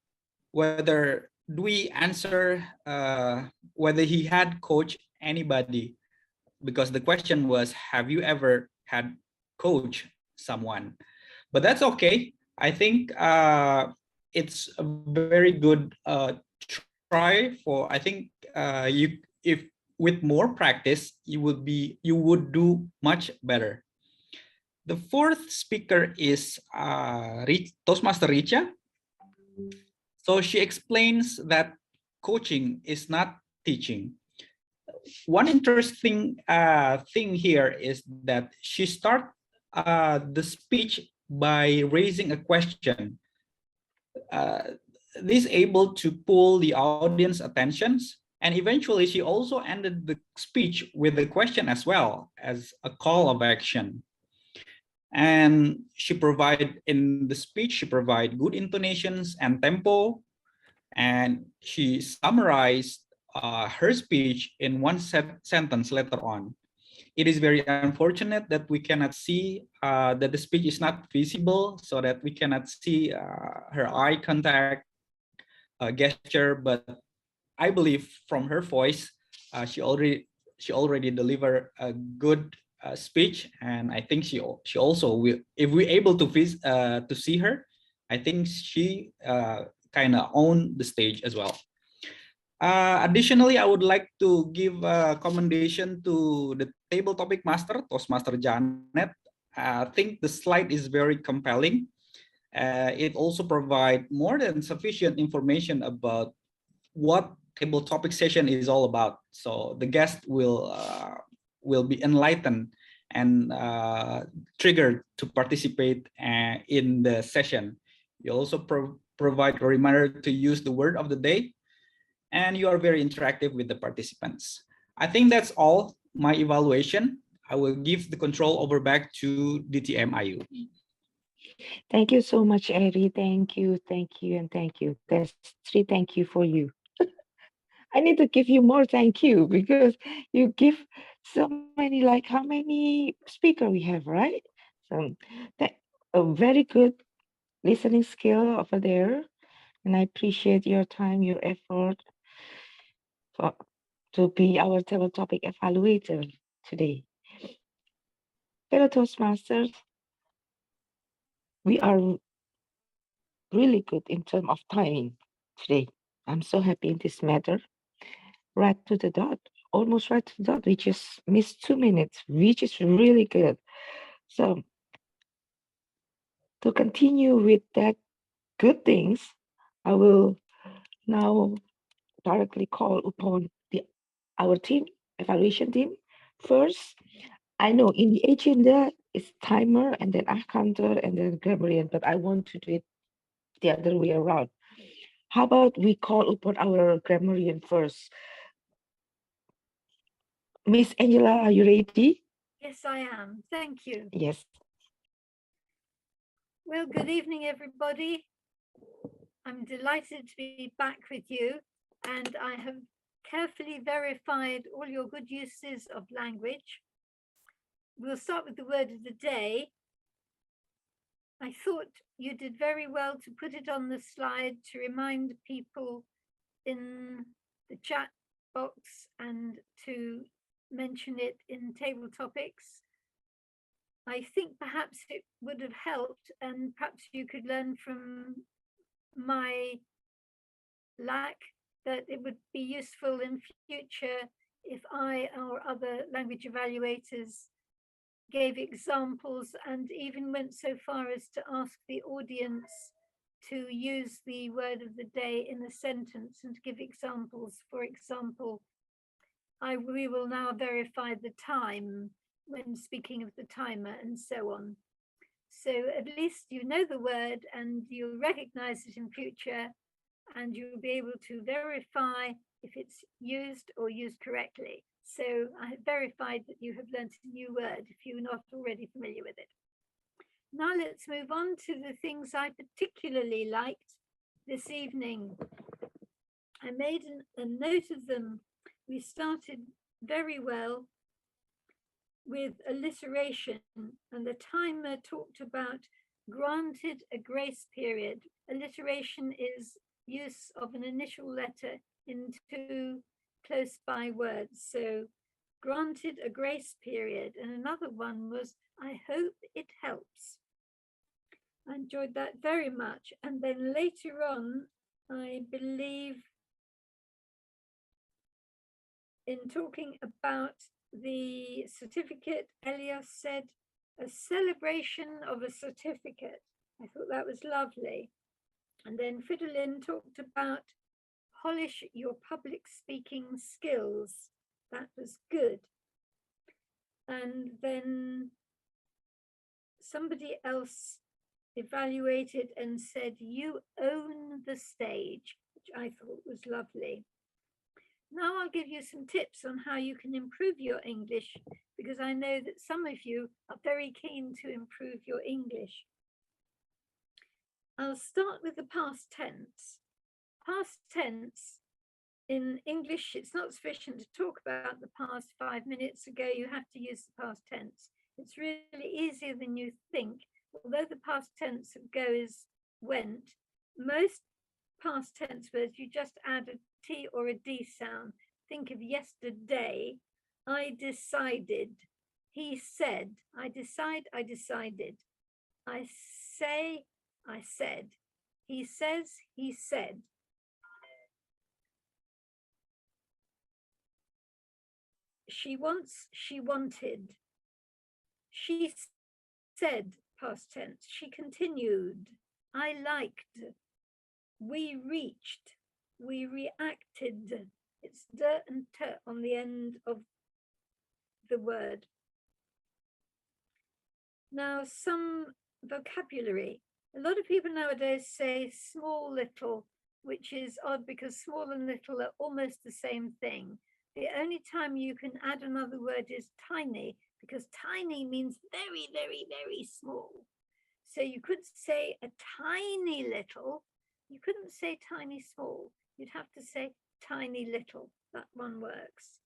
S7: whether Dwi answer whether he had coached anybody, because the question was, have you ever had coach someone? But that's okay. I think it's a very good try for, I think if with more practice, you would do much better. The fourth speaker is Toastmaster Richa. So she explains that coaching is not teaching. One interesting thing here is that she starts the speech by raising a question. This able to pull the audience attentions, and eventually she also ended the speech with a question as well as a call of action. And she provide in the speech, she provide good intonations and tempo, and she summarized her speech in one sentence later on. It is very unfortunate that we cannot see that the speech is not visible, so that we cannot see her eye contact gesture. But I believe from her voice, she already delivered a good speech, and I think she also will. If we're able to see her, I think she kind of own the stage as well. Additionally, I would like to give a commendation to the table topic master, Toastmaster Janet. I think the slide is very compelling. It also provides more than sufficient information about what table topic session is all about. So the guest will be enlightened and triggered to participate in the session. You also provide a reminder to use the word of the day, and you are very interactive with the participants. I think that's all my evaluation. I will give the control over back to DTMIU.
S5: Thank you so much, Eri. Thank you, and thank you. That's 3 thank you for you. I need to give you more thank you because you give so many, like how many speaker we have, right? So that a very good listening skill over there. and I appreciate your time, your effort to be our table topic evaluator today. Fellow Toastmasters, we are really good in terms of timing today. I'm so happy in this matter. Right to the dot, almost right to the dot. We just missed 2 minutes, which is really good. So to continue with that good things, I will now directly call upon our team, evaluation team. First, I know in the agenda it's timer and then accounter and then grammarian, but I want to do it the other way around. How about we call upon our grammarian first? Miss Angela, are you ready?
S4: Yes, I am. Thank you.
S5: Yes.
S4: Well, good evening, everybody. I'm delighted to be back with you, and I have carefully verified all your good uses of language. We'll start with the word of the day. I thought you did very well to put it on the slide to remind people in the chat box and to mention it in table topics. I think perhaps it would have helped, and perhaps you could learn from my lack, that it would be useful in future if I or other language evaluators gave examples and even went so far as to ask the audience to use the word of the day in a sentence and to give examples. For example, we will now verify the time when speaking of the timer and so on. So at least you know the word and you'll recognize it in future, and you'll be able to verify if it's used or used correctly. So I have verified that you have learned a new word if you're not already familiar with it. Now let's move on to the things I particularly liked this evening. I made a note of them. We started very well with alliteration, and the timer talked about granted a grace period. Alliteration is use of an initial letter in two close by words. So granted a grace period. And another one was, I hope it helps. I enjoyed that very much. And then later on, I believe in talking about the certificate, Eleos said, a celebration of a certificate. I thought that was lovely. And then Fridolin talked about polish your public speaking skills. That was good. And then somebody else evaluated and said, you own the stage, which I thought was lovely. Now I'll give you some tips on how you can improve your English, because I know that some of you are very keen to improve your English. I'll start with the past tense. Past tense in English, it's not sufficient to talk about the past 5 minutes ago. You have to use the past tense. It's really easier than you think. Although the past tense of go is went, most past tense words, you just add a T or a D sound. Think of yesterday, I decided, he said, I decide, I decided, I say, I said, he says, he said. She wants, she wanted. She said, past tense, she continued. I liked. We reached. We reacted. It's d and t on the end of the word. Now, some vocabulary. A lot of people nowadays say small, little, which is odd because small and little are almost the same thing. The only time you can add another word is tiny, because tiny means very, very, very small. So you could say a tiny little. You couldn't say tiny small. You'd have to say tiny little. That one works.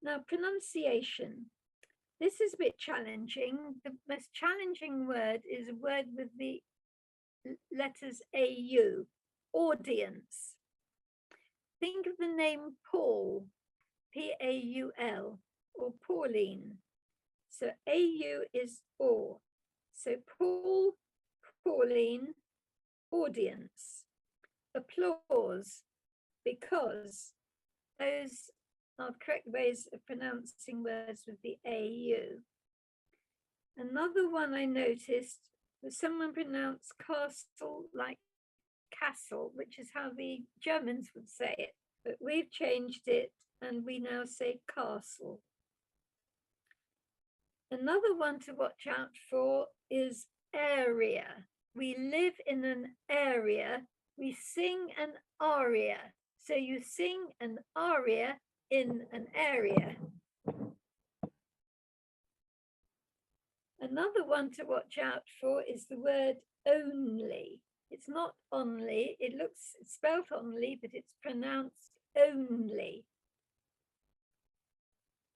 S4: Now, pronunciation. This is a bit challenging. The most challenging word is a word with the letters AU, audience. Think of the name Paul, Paul, or Pauline. So AU is or. So Paul, Pauline, audience. Applause, because those are correct ways of pronouncing words with the AU. Another one I noticed was someone pronounced castle like castle, which is how the Germans would say it, but we've changed it and we now say castle. Another one to watch out for is area. We live in an area. We sing an aria. So you sing an aria in an area. Another one to watch out for is the word only. It's not only, it's spelled only, but it's pronounced only.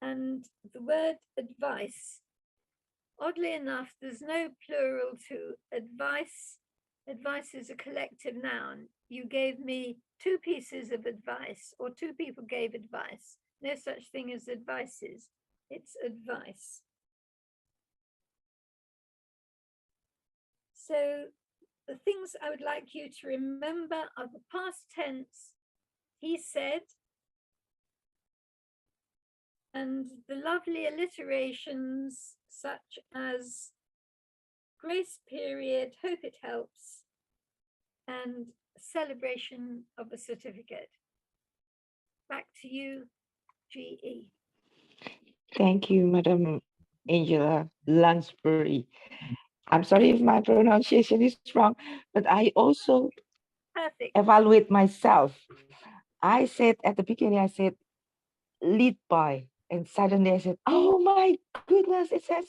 S4: And the word advice. Oddly enough, there's no plural to advice. Advice is a collective noun. You gave me 2 pieces of advice, or 2 people gave advice. No such thing as advices. It's advice. So the things I would like you to remember are the past tense, he said, and the lovely alliterations such as grace period, hope it helps, and celebration of a certificate. Back to you, GE.
S5: Thank you, Madam Angela Lansbury. I'm sorry if my pronunciation is wrong, but I also evaluate myself. I said at the beginning, I said, lead by, and suddenly I said, oh my goodness, it says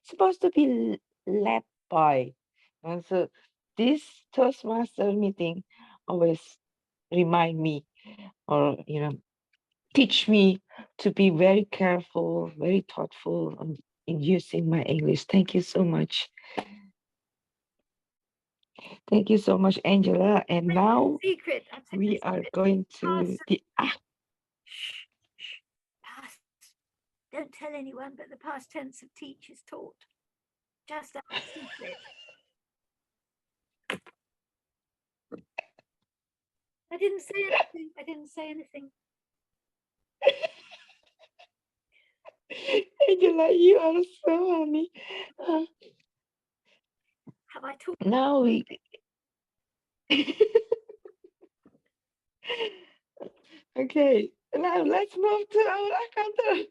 S5: supposed to be led by. And so this Toastmaster meeting always remind me, or teach me to be very careful, very thoughtful in using my English. Thank you so much. Thank you so much, Angela. And now we are going to the
S4: Past. Don't tell anyone, but the past tense of teach is taught. Just a secret. I didn't say anything. I didn't say anything.
S5: Angela, you are so funny.
S4: Have I talked?
S5: Now we. Okay, now let's move to our accountant.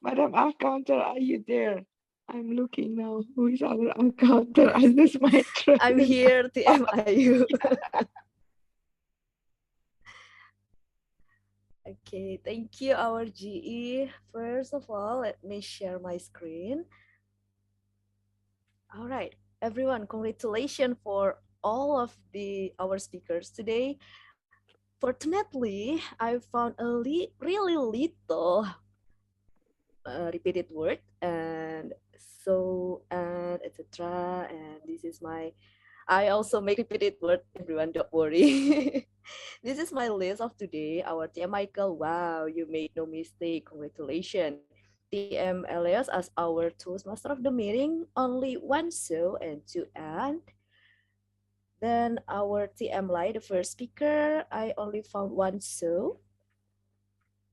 S5: Madam Accountant, are you there? I'm looking now. Who is our accountant? Is this my turn?
S1: I'm here, TMIU. Okay, thank you, our GE. First of all, let me share my screen. All right, everyone, congratulations for all of our speakers today. Fortunately, I found a really little repeated word, and so and etc. And this is my. I also make repeated word. Everyone, don't worry. This is my list of today. Our TM Michael, wow, you made no mistake. Congratulations. TM Eleos as our Toastmaster of the meeting, only 1 so and 2 and. Then our TM Lai, the first speaker, I only found 1 so.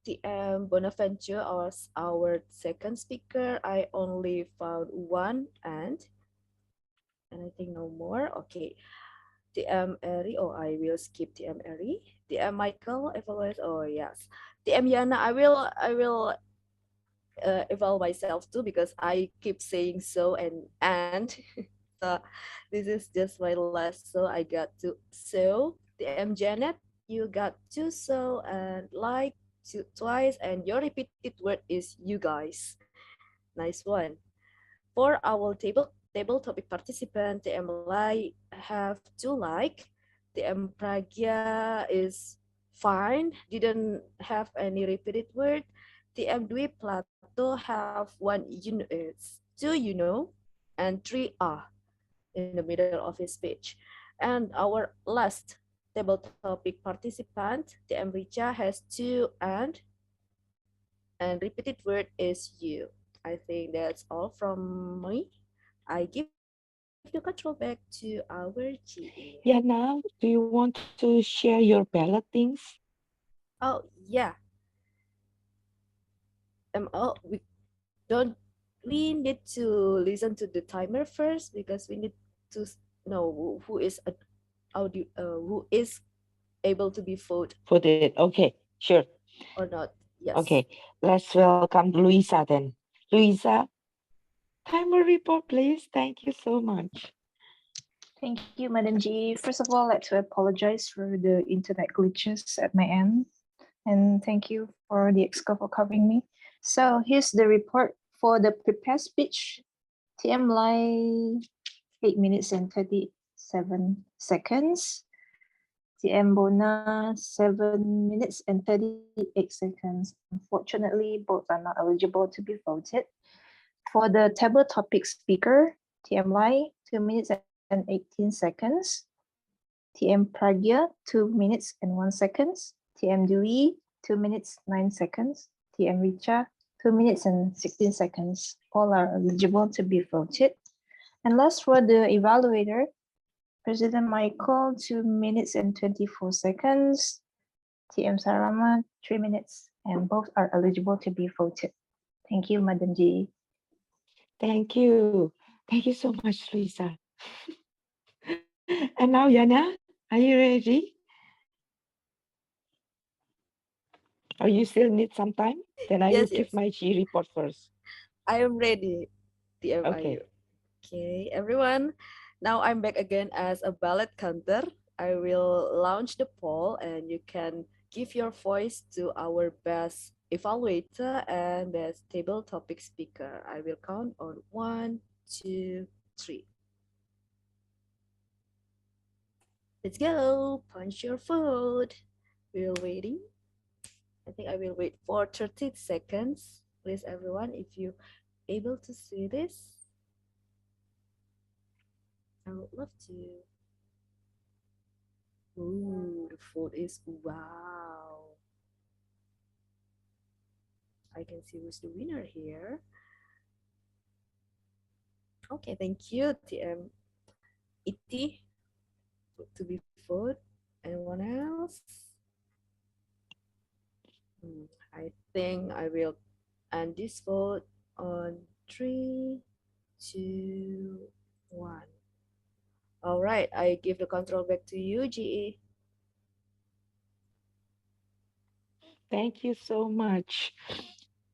S1: TM Bonaventure as our second speaker, I only found 1 and I think no more. Okay. TM Eri, oh, I will skip TM Eri. TM Michael, evaluate, oh yes. TM Yana, I will evaluate myself too because I keep saying so and. So this is just my last, so I got 2 so. TM Janet, you got 2 so and like twice, and your repeated word is you guys. Nice one. For our table topic participant, TM Lai have 2 like. TM Pragya is fine, didn't have any repeated word. TM Dwi Plato have 1 2 . and 3 are in the middle of his speech. And our last table topic participant, TM Richa, has 2 and repeated word is you. I think that's all from me. I give the control back to our GE.
S5: Yeah, now, do you want to share your ballot things?
S1: Oh yeah. We need to listen to the timer first because we need to know who is who is able to be voted
S5: Put it. Okay, sure.
S1: or not. Yes.
S5: Okay, let's welcome Luisa then. Luisa, timer report, please. Thank you so much.
S6: Thank you, Madam G. First of all, I'd like to apologize for the internet glitches at my end. And thank you for the EXCO for covering me. So here's the report for the prepared speech. TM Lai, 8 minutes and 37 seconds. TM Bona, 7 minutes and 38 seconds. Unfortunately, both are not eligible to be voted. For the table topic speaker, TM Lai, 2 minutes and 18 seconds. TM Pragya, 2 minutes and 1 seconds. TM Dewey, 2 minutes 9 seconds. TM Richa, 2 minutes and 16 seconds. All are eligible to be voted. And last for the evaluator, President Michael, 2 minutes and 24 seconds. TM Sarama, 3 minutes, and both are eligible to be voted. Thank you, Madam G.
S5: Thank you. Thank you so much, Luisa. And now, Yana, are you ready? Or you still need some time? Then I will give my G report first.
S1: I am ready. TM
S5: Okay.
S1: Okay, everyone. Now I'm back again as a ballot counter. I will launch the poll and you can give your voice to our best evaluator and best table topic speaker. I will count on 1, 2, 3. Let's go. Punch your vote. We're waiting. I think I will wait for 30 seconds. Please, everyone, if you able to see this, I would love to. Ooh, the vote is wow. I can see who's the winner here. Okay, thank you, TM Iti, to be voted. Anyone else? I think I will end this vote on 3, 2, 1. All right, I give the control back to you, GE.
S5: Thank you so much.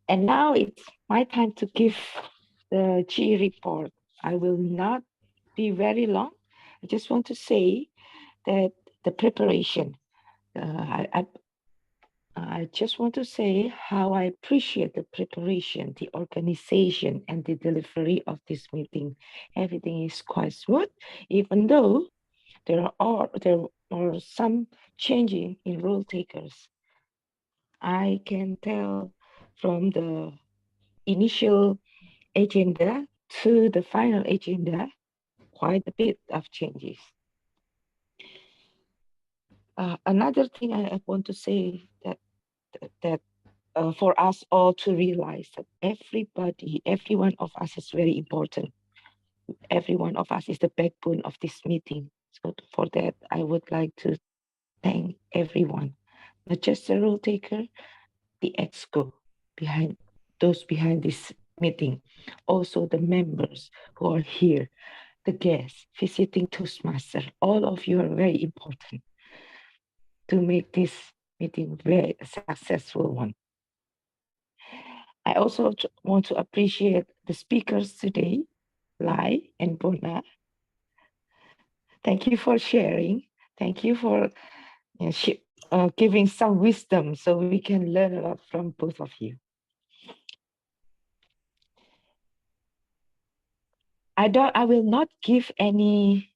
S5: And now it's my time to give the G report. I will not be very long. I just want to say that the preparation, I just want to say how I appreciate the preparation, the organization, and the delivery of this meeting. Everything is quite smooth, even though there are some changing in role takers. I can tell from the initial agenda to the final agenda, quite a bit of changes. Another thing I want to say that for us all to realize that every one of us is very important. Every one of us is the backbone of this meeting. So for that, I would like to thank everyone, not just the role taker, the EXCO behind this meeting, also the members who are here, the guests visiting Toastmaster. All of you are very important to make this meeting very successful one. I also want to appreciate the speakers today, Lai and Bona. Thank you for sharing. Thank you for giving some wisdom so we can learn a lot from both of you. I will not give any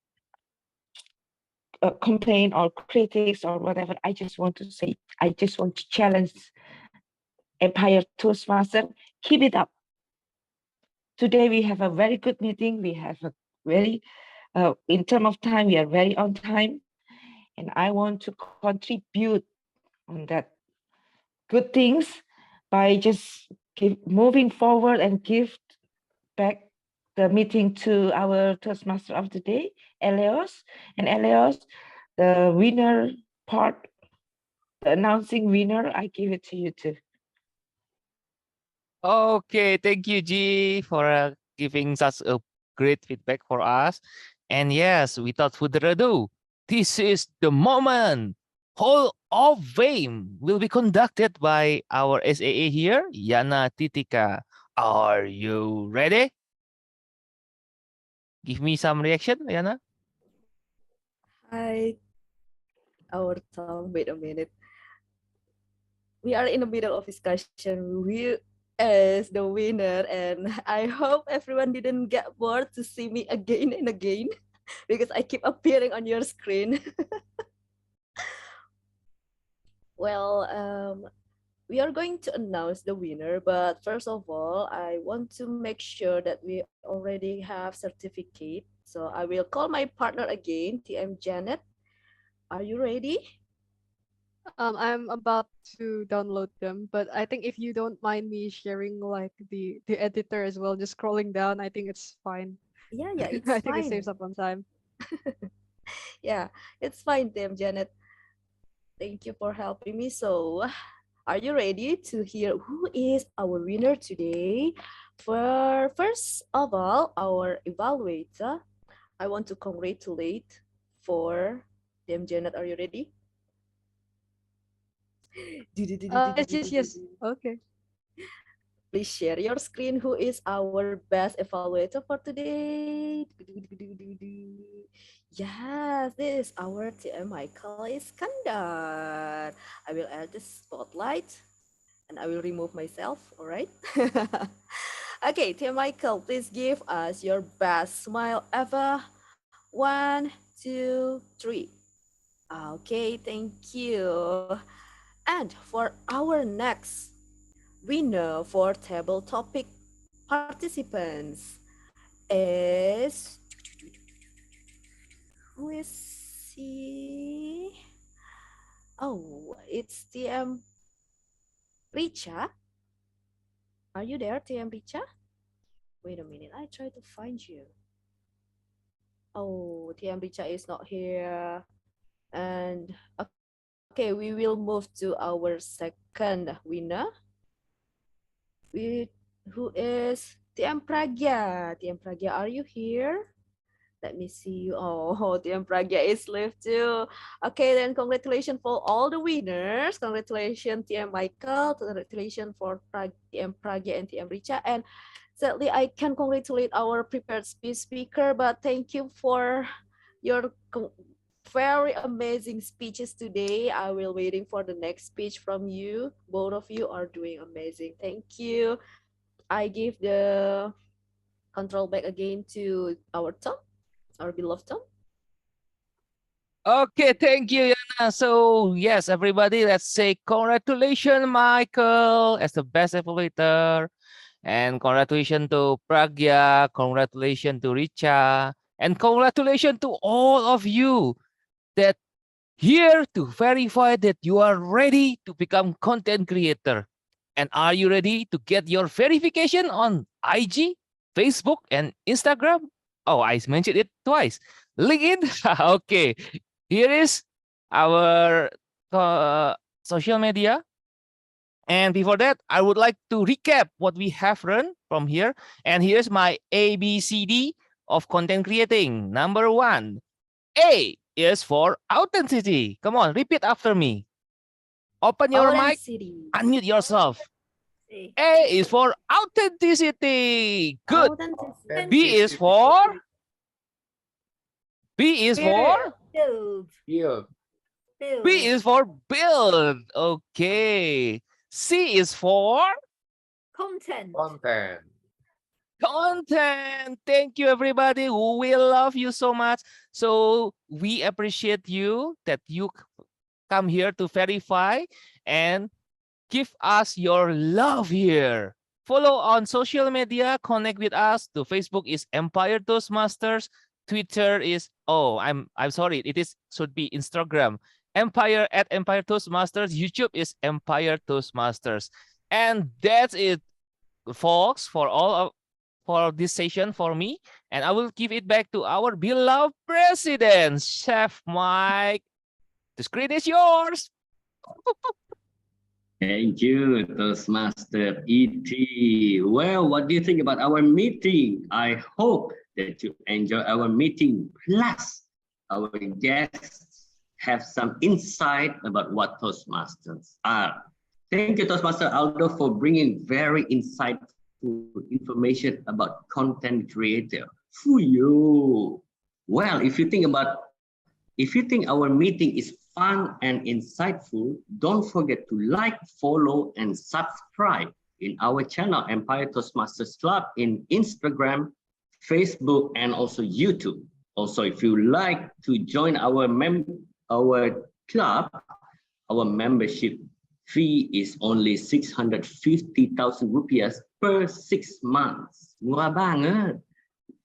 S5: complaint or critics or whatever. I just want to say, I just want to challenge Empire Toastmaster, keep it up. Today we have a very good meeting. We have a very, in terms of time, we are very on time. And I want to contribute on that good things by just moving forward and give back the meeting to our Toastmaster of the day, Eleos. And Eleos, the winner part, the announcing winner, I give it to you too.
S3: Okay, thank you, G, for giving such a great feedback for us. And yes, without further ado, this is the moment. Hall of Fame will be conducted by our SAA here, Yana Titika. Are you ready? Give me some reaction, Yana.
S1: Hi, our Tom. Wait a minute. We are in the middle of discussion. We as the winner, and I hope everyone didn't get bored to see me again and again because I keep appearing on your screen. Well, we are going to announce the winner, but first of all, I want to make sure that we already have certificate. So I will call my partner again, TM Janet. Are you ready?
S13: I'm about to download them, but I think if you don't mind me sharing like the editor as well, just scrolling down, I think it's fine.
S1: Yeah, it's
S13: I think it
S1: fine.
S13: saves up on time.
S1: Yeah, it's fine, TM Janet. Thank you for helping me. So, are you ready to hear who is our winner today? For first of all, our evaluator, I want to congratulate for TM Janet. Are you ready?
S13: Yes. Okay.
S1: Please share your screen. Who is our best evaluator for today? Yes, this is our TM Michael Iskandar. I will add the spotlight and I will remove myself. All right. Okay, TM Michael, please give us your best smile ever. 1, 2, 3. Okay, thank you. And for our next winner for table topic participants is, who is he? Oh, it's TM Richa. Are you there, TM Richa? Wait a minute, I try to find you. Oh, TM Richa is not here. And okay, we will move to our second winner. Who is TM Pragya. TM Pragya, are you here? Let me see you. Oh, TM Pragya is left too. Okay, then congratulations for all the winners. Congratulations, TM Michael. Congratulations for TM Pragya and TM Richa. And sadly, I can congratulate our prepared speaker, but thank you for your very amazing speeches today. I will waiting for the next speech from you. Both of you are doing amazing. Thank you. I give the control back again to our Tom, our beloved Tom.
S3: Okay, thank you, Yana. So yes, everybody, let's say congratulations, Michael, as the best evaluator. And congratulations to Pragya, congratulations to Richa, and congratulations to all of you that here to verify that you are ready to become content creator. And are you ready to get your verification on IG, Facebook, and Instagram? Oh, I mentioned it twice. LinkedIn? Okay. Here is our social media. And before that, I would like to recap what we have learned from here. And here's my ABCD of content creating. Number 1, A is for authenticity. Come on, repeat after me. Open your mic, unmute yourself. A is for authenticity. Good. B is for? B is for?
S4: Build.
S3: B is for build. Okay. C is for?
S4: Content.
S3: Content. Thank you, everybody. We love you so much. So we appreciate you that you come here to verify and give us your love here. Follow on social media, connect with us. The Facebook is Empire Toastmasters. Twitter is, oh, I'm sorry, it is should be Instagram. Empire at Empire Toastmasters. YouTube is Empire Toastmasters. And that's it, folks, for this session for me. And I will give it back to our beloved president, Chef Mike. The screen is yours.
S2: Thank you, Toastmaster E.T. Well, what do you think about our meeting? I hope that you enjoy our meeting. Plus, our guests have some insight about what Toastmasters are. Thank you, Toastmaster Aldo, for bringing very insightful information about content creator. For you. Well, if you think our meeting is fun and insightful, don't forget to like, follow, and subscribe in our channel, Empire Toastmasters Club, in Instagram, Facebook, and also YouTube. Also, if you like to join our club, our membership fee is only 650,000 rupiah per 6 months. Murah banget.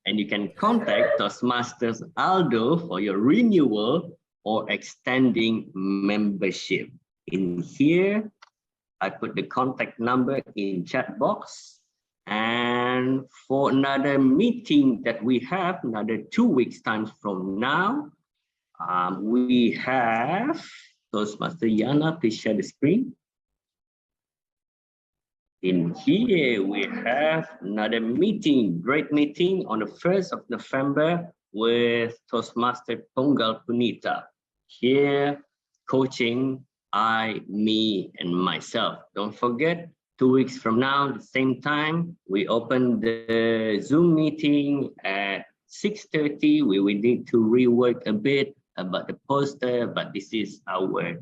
S2: And you can contact Toastmasters Aldo for your renewal or extending membership. In here, I put the contact number in chat box. And for another meeting that we have, another 2 weeks time from now, we have Toastmaster Yana, please share the screen. In here, we have another meeting, great meeting on the 1st of November with Toastmaster Tunggal Punita. Here, coaching I, me, and myself. Don't forget, 2 weeks from now, the same time, we open the Zoom meeting at 6:30. We will need to rework a bit about the poster, but this is our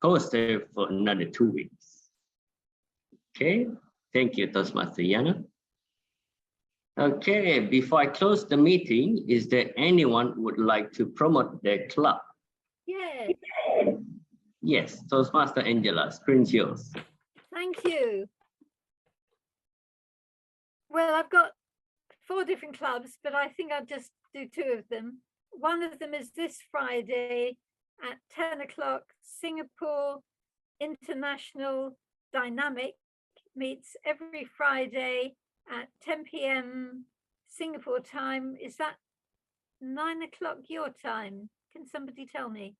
S2: poster for another 2 weeks. Okay, thank you, Toastmaster Yana. Okay, before I close the meeting, is there anyone who would like to promote their club?
S4: Yes.
S2: Yes, Toastmaster Angela, screen's yours.
S4: Thank you. Well, I've got 4 different clubs, but I think I'll just do 2 of them. One of them is this Friday at 10 o'clock, Singapore International Dynamic meets every Friday at 10 p.m. Singapore time. Is that 9 o'clock your time? Can somebody tell me?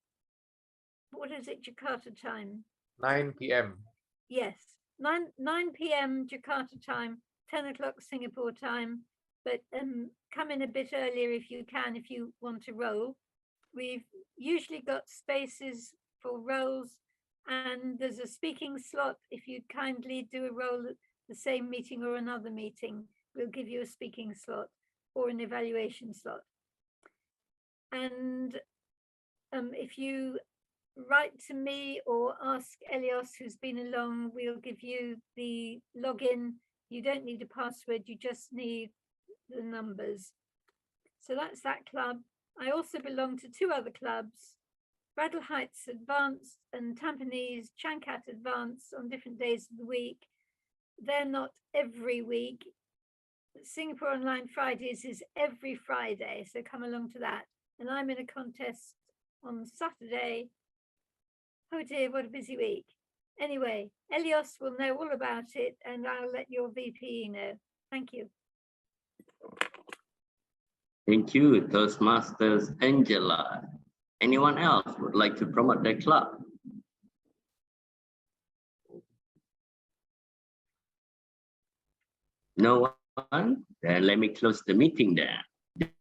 S4: What is it, Jakarta time?
S17: 9 p.m.
S4: Yes, 9 p.m. Jakarta time, 10 o'clock Singapore time. But come in a bit earlier if you can, if you want to roll. We've usually got spaces for rolls, and there's a speaking slot. If you kindly do a roll at the same meeting or another meeting, we'll give you a speaking slot or an evaluation slot. And if you write to me or ask Eleos, who's been along, we'll give you the login. You don't need a password, you just need the numbers. So that's that club. I also belong to 2 other clubs, Bradle Heights Advanced and Tampines Chancat Advanced, on different days of the week. They're not every week. Singapore Online Fridays is every Friday, so come along to that. And I'm in a contest on Saturday. Oh dear, what a busy week. Anyway, Eleos will know all about it, and I'll let your VP know. Thank you.
S2: Thank you, Toastmasters Angela. Anyone else would like to promote their club? No one? Then let me close the meeting there.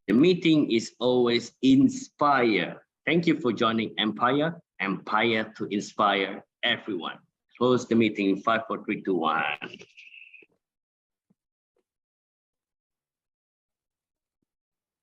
S2: The meeting is always inspire. Thank you for joining Empire. Empire to inspire everyone. Close the meeting in 5, 4, 3, 2, 1.